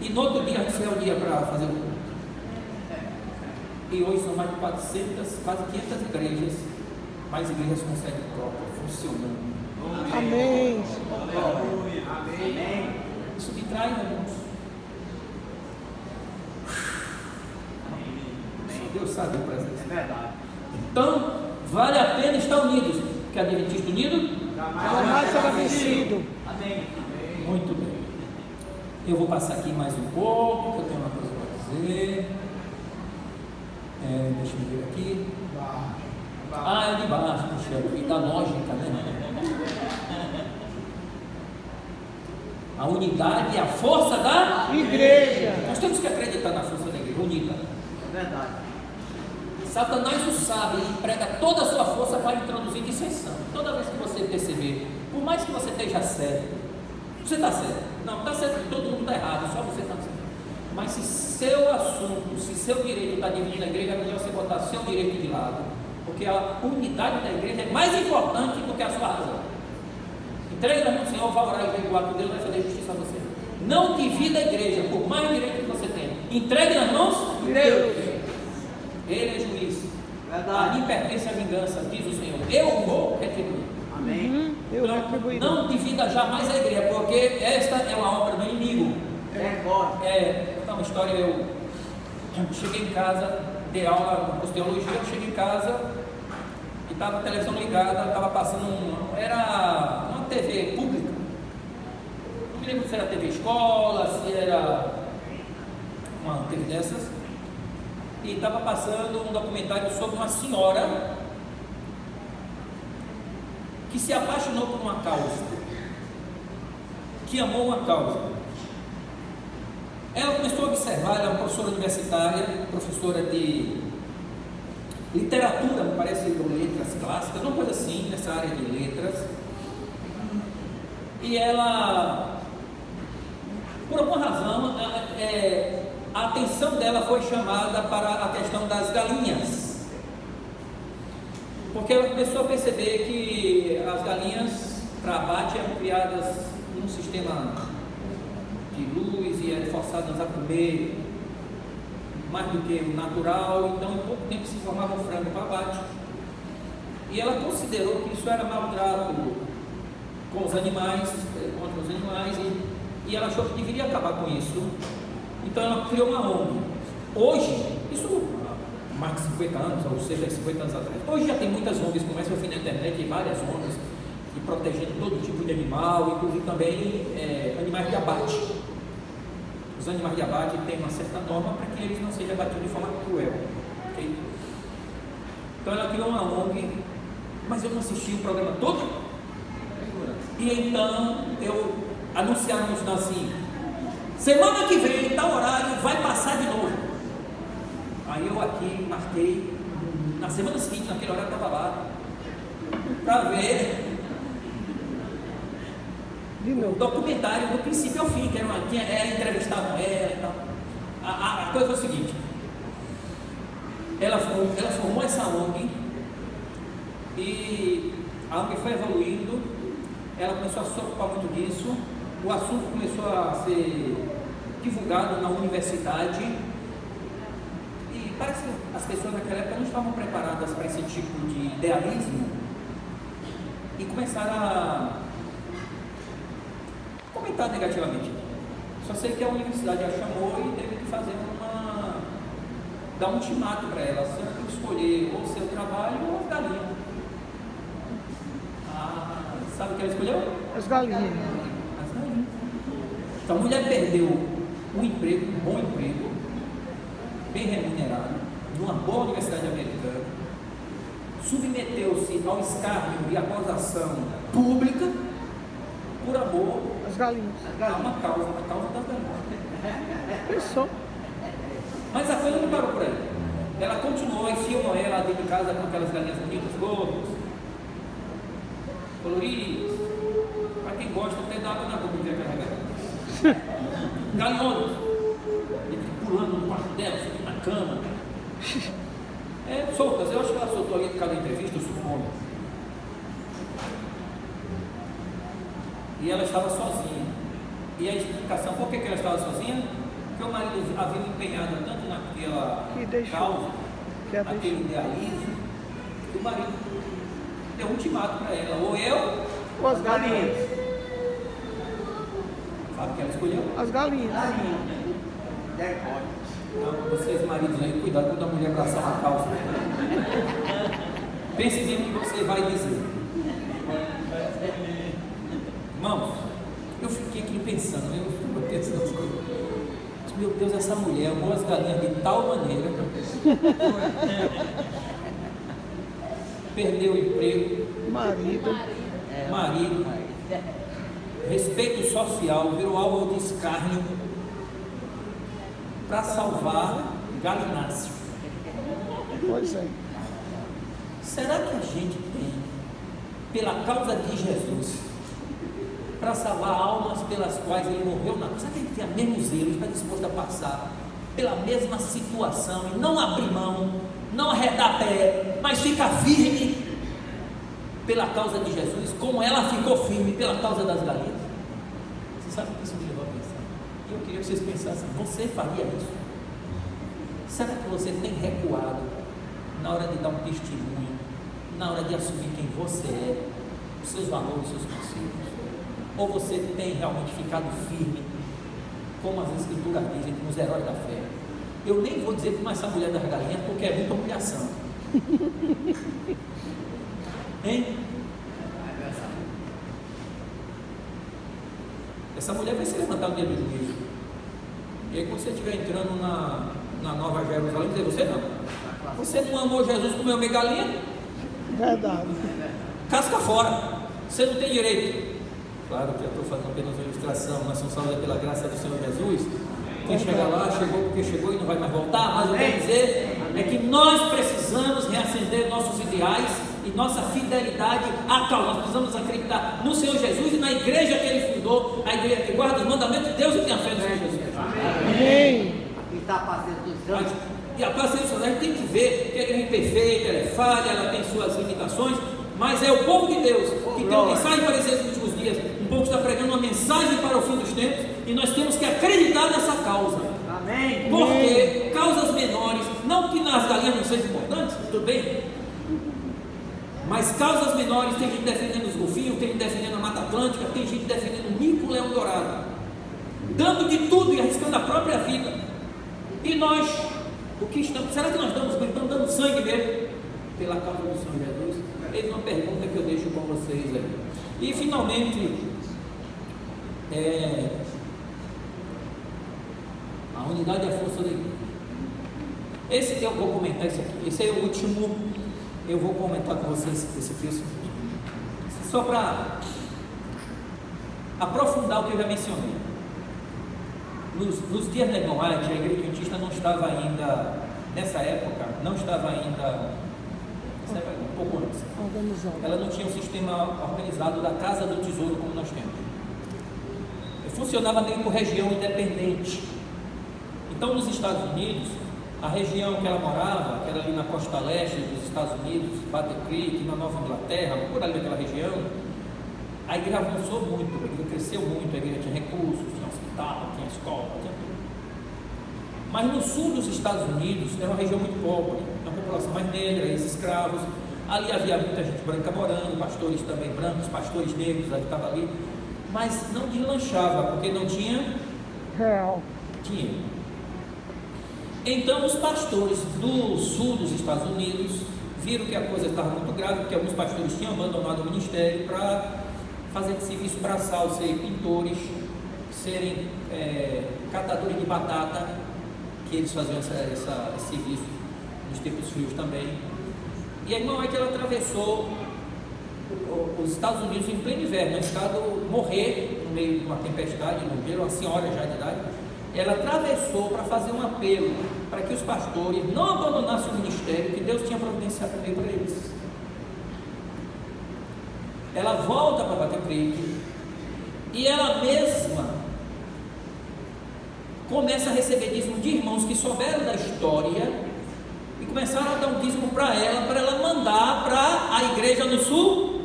A: e no outro dia a gente se reunia para fazer o culto. E hoje são mais de 400, quase 500 igrejas, mais igrejas com sede própria, funcionando.
C: Amém.
D: Amém.
A: Isso me traz, irmãos. Deus sabe o presente.
D: É verdade.
A: Então, vale a pena estar unidos, porque Adventista unido
C: Jamais será vencido.
D: Amém.
A: muito bem. Eu vou passar aqui mais um pouco, que eu tenho uma coisa para dizer. Deixa eu ver aqui. É de baixo, puxa, da lógica, né? A unidade e a força da
C: Igreja.
A: Nós temos que acreditar na força da igreja unida.
D: É verdade.
A: Satanás o sabe e emprega toda a sua força para introduzir dissensão. Toda vez que você perceber, por mais que você esteja certo, você está certo. Não, está certo, todo mundo está errado, só você está certo. Mas se seu assunto, se seu direito está dividindo a igreja, é melhor você botar seu direito de lado, porque a unidade da igreja é mais importante do que a sua razão. Entregue na mão do Senhor, vá orar e jejuar, que Deus vai fazer justiça a você. Não divida a igreja, por mais direito que você tenha. Entregue nas mãos de Deus. Ele é juiz. A mim pertence a vingança, diz o Senhor. Eu vou retribuir.
D: Amém.
C: Eu retribuí.
A: Não divida jamais a igreja, porque esta é uma obra do inimigo. Então, uma história, eu cheguei em casa, dei aula com teologia, eu cheguei em casa e estava a televisão ligada, estava passando era uma TV pública. Não me lembro se era TV escola, se era uma TV dessas. E estava passando um documentário sobre uma senhora que se apaixonou por uma causa, que amou uma causa. Ela começou a observar, ela é uma professora universitária, professora de literatura, me parece, ou letras clássicas, uma coisa assim, nessa área de letras. E ela, por alguma razão, a atenção dela foi chamada para a questão das galinhas, porque ela começou a perceber que as galinhas para abate eram criadas num sistema de luz e eram forçadas a comer mais do que o natural, então em pouco tempo se formava um frango para abate. E ela considerou que isso era maltrato com os animais, contra os animais, e ela achou que deveria acabar com isso. Então ela criou uma ONG. Hoje, isso há mais de 50 anos, ou seja, 50 anos atrás. Hoje já tem muitas ONGs, começam a vir na internet, várias ONGs, e protegendo todo tipo de animal, inclusive também animais de abate. Os animais de abate têm uma certa norma para que eles não sejam abatidos de forma cruel. Okay? Então ela criou uma ONG, mas eu não assisti o programa todo. E então eu anunciaram no final assim: semana que vem, tal horário, vai passar de novo. Aí eu aqui marquei, na semana seguinte, naquele horário eu estava lá, para ver o documentário do princípio ao fim, que entrevistavam ela e tal. A coisa foi o seguinte: ela formou essa ONG, e a ONG foi evoluindo, ela começou a se ocupar muito disso, o assunto começou a ser divulgado na universidade, e parece que as pessoas naquela época não estavam preparadas para esse tipo de idealismo, e começaram a comentar negativamente. Só sei que a universidade a chamou e teve que fazer dar um ultimato para ela: você tem que escolher ou o seu trabalho ou as galinhas. Sabe o que ela escolheu?
C: As galinhas.
A: As galinhas. Então a mulher perdeu um emprego, um bom emprego, bem remunerado, numa boa universidade americana, submeteu-se ao escárnio e à acusação pública por amor
C: As galinhas.
A: a uma causa, a causa das galinhas.
C: Pensou.
A: Mas a coisa não parou por aí. Ela continuou, enfiou ela dentro de casa com aquelas galinhas bonitas, gordas, coloridas. Para quem gosta, até dá água na boca de carregar. Galinhonas, pulando no quarto dela, subindo na cama. Soltas. Eu acho que ela soltou ali por causa da entrevista, eu suponho. E ela estava sozinha. E a explicação, por que ela estava sozinha? Porque o marido havia empenhado tanto naquela causa, naquele idealismo, que o marido deu um ultimato para ela: ou eu,
C: ou as galinhas.
A: Sabe o que ela escolheu?
C: As galinhas.
A: Então, vocês maridos aí, cuidado quando a mulher abraçar uma causa. Pense bem o que você vai dizer. Irmãos, eu fiquei aqui pensando, meu Deus, essa mulher amou as galinhas de tal maneira, perdeu o emprego, marido, respeito social, virou alvo de escárnio para salvar galináceo.
C: Pois é.
A: Será que a gente tem, pela causa de Jesus, para salvar almas pelas quais ele morreu na cruz, será que ele tem o mesmo zelo, está disposto a passar pela mesma situação e não abrir mão, não arredar pé, mas ficar firme pela causa de Jesus, como ela ficou firme pela causa das galinhas? Você sabe o que isso me levou a pensar? E eu queria que vocês pensassem: você faria isso? Será que você tem recuado na hora de dar um testemunho, na hora de assumir quem você é, os seus valores, os seus princípios? Ou você tem realmente ficado firme, como as escrituras dizem, com os heróis da fé? Eu nem vou dizer como essa mulher das galinhas, porque é muita humilhação. Hein? Essa mulher vai se levantar no dia do juízo. E aí quando você estiver entrando na Nova Jerusalém, dizer, você não. Você não amou Jesus, comeu galinha?
C: Verdade.
A: Casca fora. Você não tem direito. Claro que eu estou fazendo apenas uma ilustração. Nós somos salvos pela graça do Senhor Jesus. Quem chega lá, chegou porque chegou e não vai mais voltar. Mas eu quero dizer é que nós precisamos reacender nossos ideais e nossa fidelidade à causa. Nós precisamos acreditar no Senhor Jesus e na igreja que Ele fundou, a igreja que guarda os mandamentos de Deus e tem a fé no Senhor Jesus.
C: Amém.
E: E está passando dos anos.
A: E a paciência, a gente tem que ver que a igreja é imperfeita, ela é falha, ela tem suas limitações, mas é o povo de Deus que tem uma mensagem para dizer nos últimos dias. Um povo está pregando uma mensagem para o fim dos tempos e nós temos que acreditar nessa causa.
E: Amém.
A: Porque causas menores, não que nas galinhas não sejam importantes, tudo bem, mas causas menores, tem gente defendendo os golfinhos, tem gente defendendo a Mata Atlântica, tem gente defendendo o mico-leão dourado, dando de tudo e arriscando a própria vida. E nós, o que estamos, será que nós estamos dando sangue mesmo pela causa do Senhor Jesus? Eis uma pergunta que eu deixo com vocês aí. E finalmente, a unidade e a força da igreja. Esse que eu vou comentar, esse é o último, eu vou comentar com vocês esse texto, só para aprofundar o que eu já mencionei. Nos dias de Irmão White, a igreja adventista não estava ainda, nessa época, um pouco antes, ela não tinha um sistema organizado da Casa do Tesouro como nós temos. Funcionava meio por região independente. Então, nos Estados Unidos, a região que ela morava, que era ali na costa leste dos Estados Unidos, Battle Creek, na Nova Inglaterra, por ali naquela região, a igreja avançou muito, a igreja cresceu muito, a igreja tinha recursos, tinha hospital, tinha escola, tinha tudo. Mas no sul dos Estados Unidos era uma região muito pobre, uma população mais negra, ex-escravos. Ali havia muita gente branca morando, pastores também brancos, pastores negros que estavam ali, mas não deslanchava, porque não tinha
C: Real.
A: dinheiro. Então os pastores do sul dos Estados Unidos viram que a coisa estava muito grave, porque alguns pastores tinham abandonado o ministério para fazer de serviço braçal, ser pintores, serem catadores de batata, que eles faziam esse serviço nos tempos frios também. E a irmã White, ela atravessou os Estados Unidos em pleno inverno, no estado morrer no meio de uma tempestade, no gelo, uma senhora já de idade. Ela atravessou para fazer um apelo para que os pastores não abandonassem o ministério que Deus tinha providenciado também para eles. Ela volta para Battle Creek e ela mesma começa a receber dízimo de irmãos que souberam da história e começaram a dar um dízimo para ela mandar para a igreja no sul,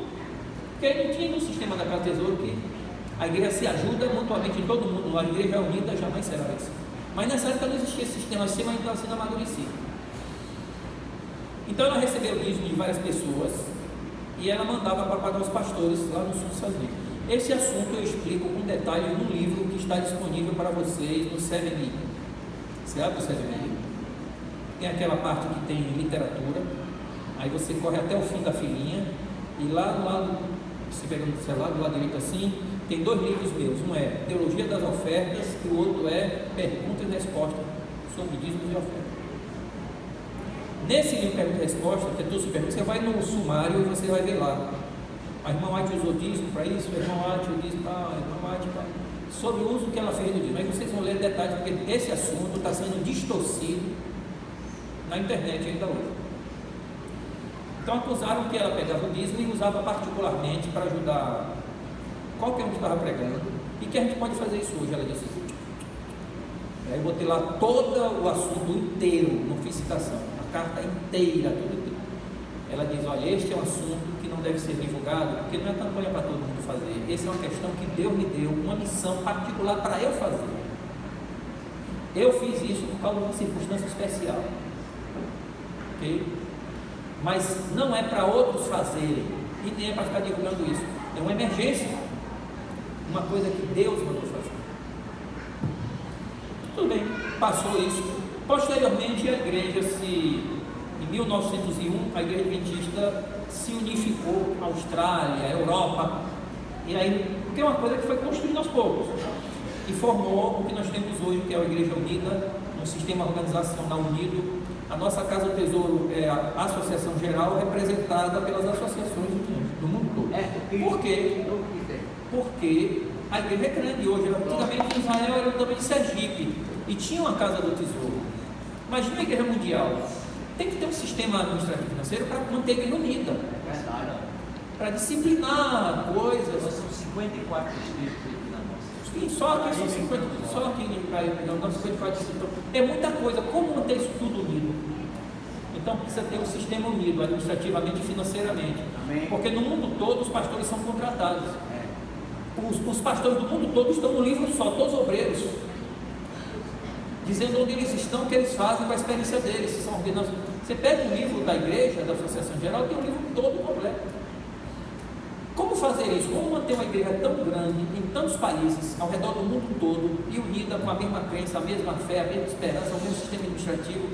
A: porque não tinha no sistema da Casa do Tesouro que a igreja se ajuda mutuamente, todo mundo, a igreja unida jamais será vencida. Mas nessa época não existia esse sistema, assim, mas estava sendo amadurecido. Então ela recebeu o dízimo de várias pessoas e ela mandava para pagar os pastores lá no sul dos Estados Unidos. Esse assunto eu explico com detalhe no livro que está disponível para vocês no 7-Me. Você abre o 7-Me, tem aquela parte que tem literatura, aí você corre até o fim da filinha e lá do lado, você pega no celular, do lado direito assim, tem 2 livros meus, um é Teologia das Ofertas e o outro é Pergunta e Resposta sobre dízimos e ofertas. Nesse livro Pergunta e Resposta, que é tudo sobre perguntas, você vai no sumário e você vai ver lá. A irmã White usou dízimo para isso, a irmã White usou dízimo para a irmã White para... sobre o uso que ela fez do dízimo. Aí vocês vão ler detalhes, porque esse assunto está sendo distorcido na internet ainda hoje. Então acusaram que ela pegava o dízimo e usava particularmente para ajudar qualquer um que estava pregando, e que a gente pode fazer isso hoje. Ela disse, aí eu botei lá todo o assunto inteiro, não fiz citação, a carta inteira, tudo. Ela diz, olha, este é um assunto que não deve ser divulgado, porque não é campanha para todo mundo fazer, essa é uma questão que Deus me deu, uma missão particular para eu fazer. Eu fiz isso por causa de uma circunstância especial, ok? Mas não é para outros fazerem, e nem é para ficar divulgando isso, é uma emergência, uma coisa que Deus mandou fazer. Tudo bem, passou isso. Posteriormente a igreja se Em 1901, a Igreja Adventista se unificou, a Austrália, a Europa, e aí, porque é uma coisa que foi construída aos poucos, e formou o que nós temos hoje, que é a Igreja Unida, um sistema organizacional unido. A nossa Casa do Tesouro é a Associação Geral, representada pelas associações do mundo todo. Por quê? Porque a igreja é grande hoje. Antigamente Israel era também de Sergipe e tinha uma Casa do Tesouro. Imagina a igreja mundial. Tem que ter um sistema administrativo financeiro para manter a igreja unida, para disciplinar coisas.
D: São 54 distritos aqui na nossa.
A: Sim, só aqui são 50, só aqui não, 54 distritos. É muita coisa. Como manter isso tudo unido? Então precisa ter um sistema unido, administrativamente e financeiramente.
E: Amém.
A: Porque no mundo todo os pastores são contratados. Os pastores do mundo todo estão no livro só, todos obreiros, dizendo onde eles estão, o que eles fazem com a experiência deles, se são ordenados. Você pega um livro da igreja, da Associação Geral, tem um livro todo completo. Como fazer isso? Como manter uma igreja tão grande, em tantos países, ao redor do mundo todo, e unida com a mesma crença, a mesma fé, a mesma esperança, o mesmo sistema administrativo,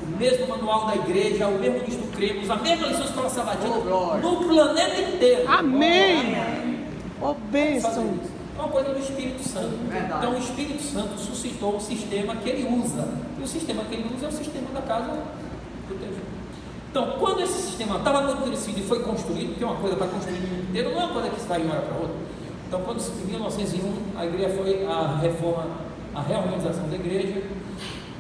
A: o mesmo manual da igreja, o mesmo nisto cremos, a mesma lição escola sabatina, no planeta inteiro.
C: Amém. Ó bênção.
A: É uma coisa do Espírito Santo. Então o Espírito Santo suscitou um sistema que ele usa. E o sistema que ele usa é o sistema da casa do Tesouro. Então, quando esse sistema estava amadurecido e foi construído, porque é uma coisa para construir no mundo inteiro, não é uma coisa que se vai de uma hora para outra. Então, quando em 1901 a igreja foi a reforma, a reorganização da igreja,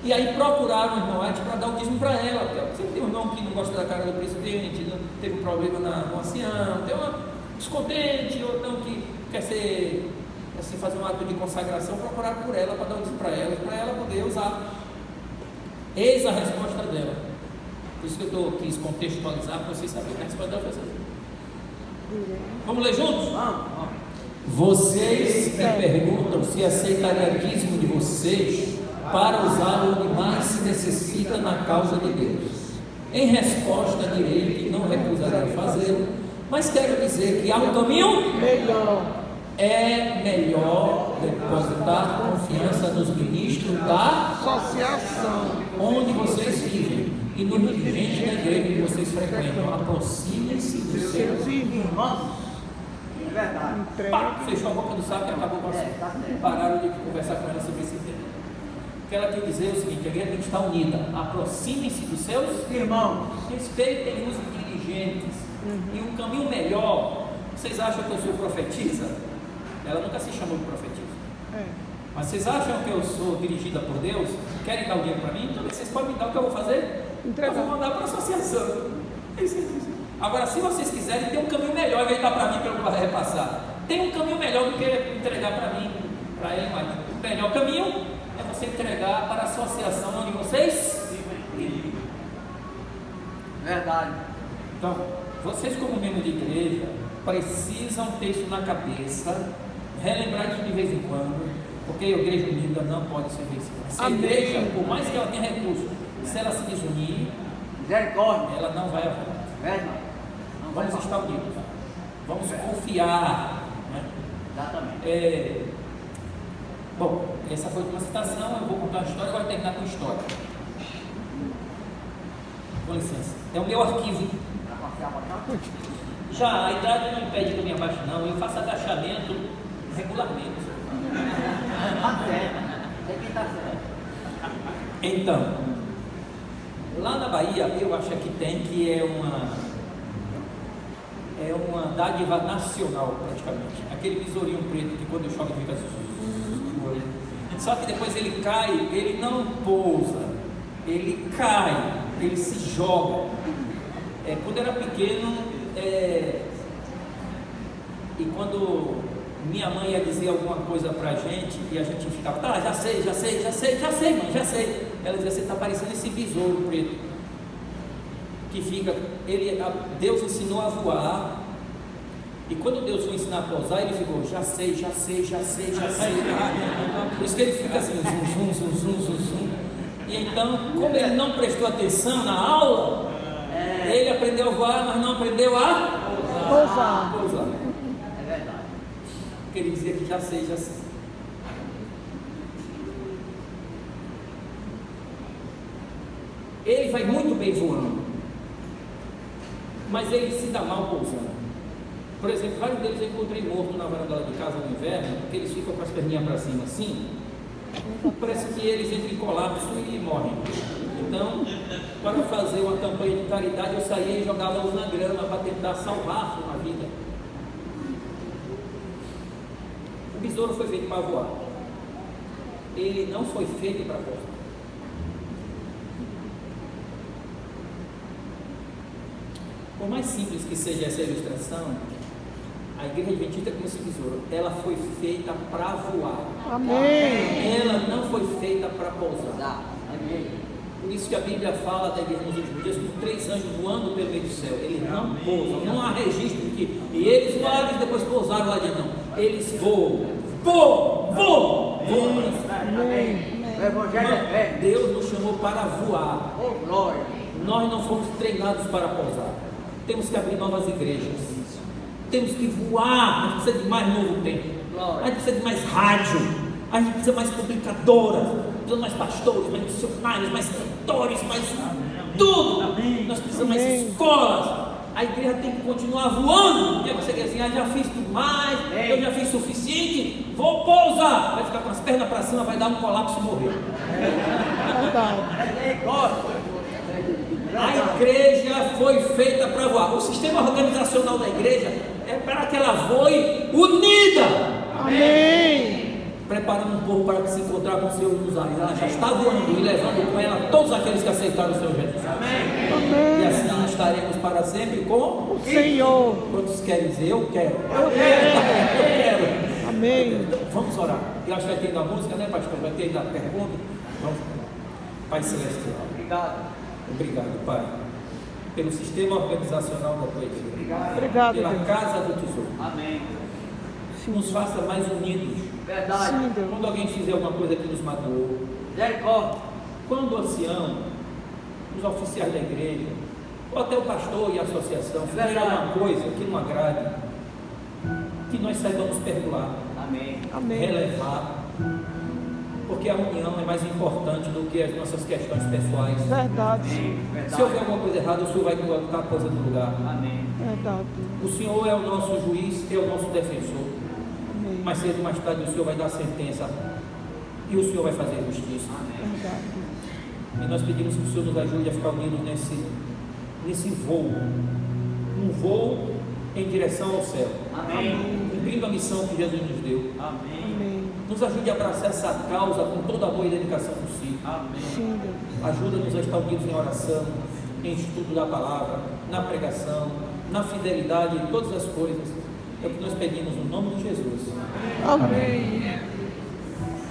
A: e aí procuraram o irmão White para dar o dízimo para ela. Porque sempre tem um irmão que não gosta da cara do presidente, não teve um problema no ancião, tem uma descontente, ou então que quer ser, assim, fazer um ato de consagração, procuraram por ela para dar o dízimo para ela poder usar. Eis a resposta dela. Por isso que eu quis contextualizar para vocês saberem a resposta dela. Vamos ler juntos?
E: Vamos.
A: Vocês me perguntam se aceitaria dízimo de vocês para usá-lo onde mais se necessita na causa de Deus. Em resposta, direi que não recusarei fazê-lo, mas quero dizer que há um caminho
C: Melhor.
A: É melhor depositar confiança nos ministros da
C: Associação.
A: onde vocês vivem e no dirigente da igreja que vocês frequentam. Aproximem-se dos seus.
C: Seus irmãos.
E: É verdade.
A: Pá,
C: Entregue.
A: fechou a boca do saco e acabou com a
E: Tá certo.
A: Pararam de conversar com ela sobre esse tema. O que ela quer dizer é o seguinte: a igreja tem que estar unida. Aproximem-se dos seus
E: Irmãos.
A: respeitem os dirigentes. E um caminho melhor. Vocês acham que eu sou profetisa? Ela nunca se chamou de profetisa.
C: É.
A: Mas vocês acham que eu sou dirigida por Deus? Querem dar o dinheiro para mim? Então vocês podem me dar. O que eu vou fazer?
C: Entregar.
A: Eu vou mandar para a associação. É isso. Agora, se vocês quiserem, tem um caminho melhor, em vez de dar para mim para eu repassar. Tem um caminho melhor do que entregar para mim, para ele, mas o melhor caminho é você entregar para a associação onde vocês vivem.
E: Verdade.
A: Então, vocês como membro de igreja precisam ter isso na cabeça, relembrar isso de vez em quando, porque a igreja unida não pode ser vencida. Se a
C: Amém.
A: igreja, por mais que ela tenha recursos, se ela se desunir,
E: Misericórdia.
A: ela não vai avançar.
E: Verdade. Não vai
A: Vamos
E: passar.
A: estar unidos, vamos confiar, né?
E: Exatamente.
A: Bom, essa foi uma citação, eu vou contar uma história, agora terminar com história. Com licença, é o meu arquivo.
E: Vai passear pra cá?
A: Já a idade não impede que eu me abaixe, não, eu faço agachamento regularmente.
E: Tá certo. Tem que estar certo.
A: Então, lá na Bahia, eu acho que tem, que é uma dádiva nacional, praticamente. Aquele besourinho preto que quando chove fica azul. Só que depois ele cai, ele não pousa, ele cai, ele se joga. Quando eu era pequeno, e quando minha mãe ia dizer alguma coisa pra gente, e a gente ficava, tá, já sei, mãe, já sei. Ela dizia, você está parecendo esse besouro preto, que fica, Deus ensinou a voar, e quando Deus foi ensinar a pousar, ele ficou, já sei. Por isso que ele fica assim, zum. E então, como ele não prestou atenção na aula, ele aprendeu a voar, mas não aprendeu a
C: Pousar.
E: É verdade.
A: Porque ele dizia que já sei. Ele vai muito bem voando. mas ele se dá mal pousando. Por exemplo, vários deles eu encontrei morto na varanda de casa no inverno, porque eles ficam com as perninhas para cima assim, parece que eles entram em colapso e morrem. Então, para fazer uma campanha de caridade, eu saía e jogava-os na grama para tentar salvar uma vida. O besouro foi feito para voar, ele não foi feito para pousar. Por mais simples que seja essa ilustração, a igreja adventista como esse besouro, ela foi feita para voar.
C: Amém.
A: Ela não foi feita para pousar.
E: Dá. Amém.
A: Por isso que a Bíblia fala da igreja nos últimos dias com 3 anjos voando pelo meio do céu. Eles não pousam, não há registro de que e eles voaram e depois pousaram lá de não. Eles voam. Voam.
E: Amém. O Evangelho é fé.
A: Deus nos chamou para voar.
E: Oh, glória.
A: Nós não fomos treinados para pousar. Temos que abrir novas igrejas. Temos que voar. A gente precisa de mais novo tempo. A gente precisa de mais rádio. A gente precisa de mais publicadoras. Precisa de mais pastores, mais missionários, mais cantores, mais tudo. Nós precisamos de mais escolas. A igreja tem que continuar voando. Porque você quer assim, já fiz tudo mais, eu já fiz suficiente, vou pousar. Vai ficar com as pernas para cima, vai dar um colapso e morrer. A igreja foi feita para voar. O sistema organizacional da igreja é para que ela voe unida.
C: Amém.
A: Preparando um povo para que se encontrar com o Senhor nos ares. Ela já está voando e levando com ela todos aqueles que aceitaram o Senhor Jesus.
C: Amém.
A: E assim estaremos para sempre com
C: O Senhor.
A: Quantos querem dizer? Eu quero.
C: Eu quero. Amém.
A: Então, vamos orar. Eu acho que vai ter ainda a música, né, pastor? Vai ter ainda a pergunta. Vamos. Pai Celestial. Obrigado, Pai, pelo sistema organizacional da tua igreja.
C: Obrigado,
A: Pela
C: Deus.
A: casa do tesouro.
E: Amém.
A: Nos faça mais unidos.
E: Verdade.
C: Sim, Deus.
A: Quando alguém fizer alguma coisa que nos magoou,
E: Misericórdia.
A: quando o ancião, os oficiais da igreja, ou até o pastor e a associação fizerem alguma coisa que não agrade, que nós saibamos perdoar,
E: Amém.
C: Amém.
A: relevar, porque a união é mais importante do que as nossas questões pessoais.
C: Verdade.
A: Se houver alguma coisa errada, o Senhor vai colocar a coisa no lugar.
E: Amém.
C: Verdade.
A: O Senhor é o nosso juiz, é o nosso defensor.
C: Amém.
A: Mais cedo ou mais tarde o Senhor vai dar sentença e o Senhor vai fazer justiça.
C: Verdade.
A: E nós pedimos que o Senhor nos ajude a ficar unidos nesse voo, um voo em direção ao céu,
E: Amém.
A: cumprindo a missão que Jesus nos deu.
E: Amém.
C: Amém.
A: Nos ajude a abraçar essa causa com toda a boa dedicação possível.
C: Sim, Deus.
A: Ajuda-nos a estar unidos em oração, em estudo da palavra, na pregação, na fidelidade, em todas as coisas. É o que nós pedimos no nome de Jesus.
C: Amém.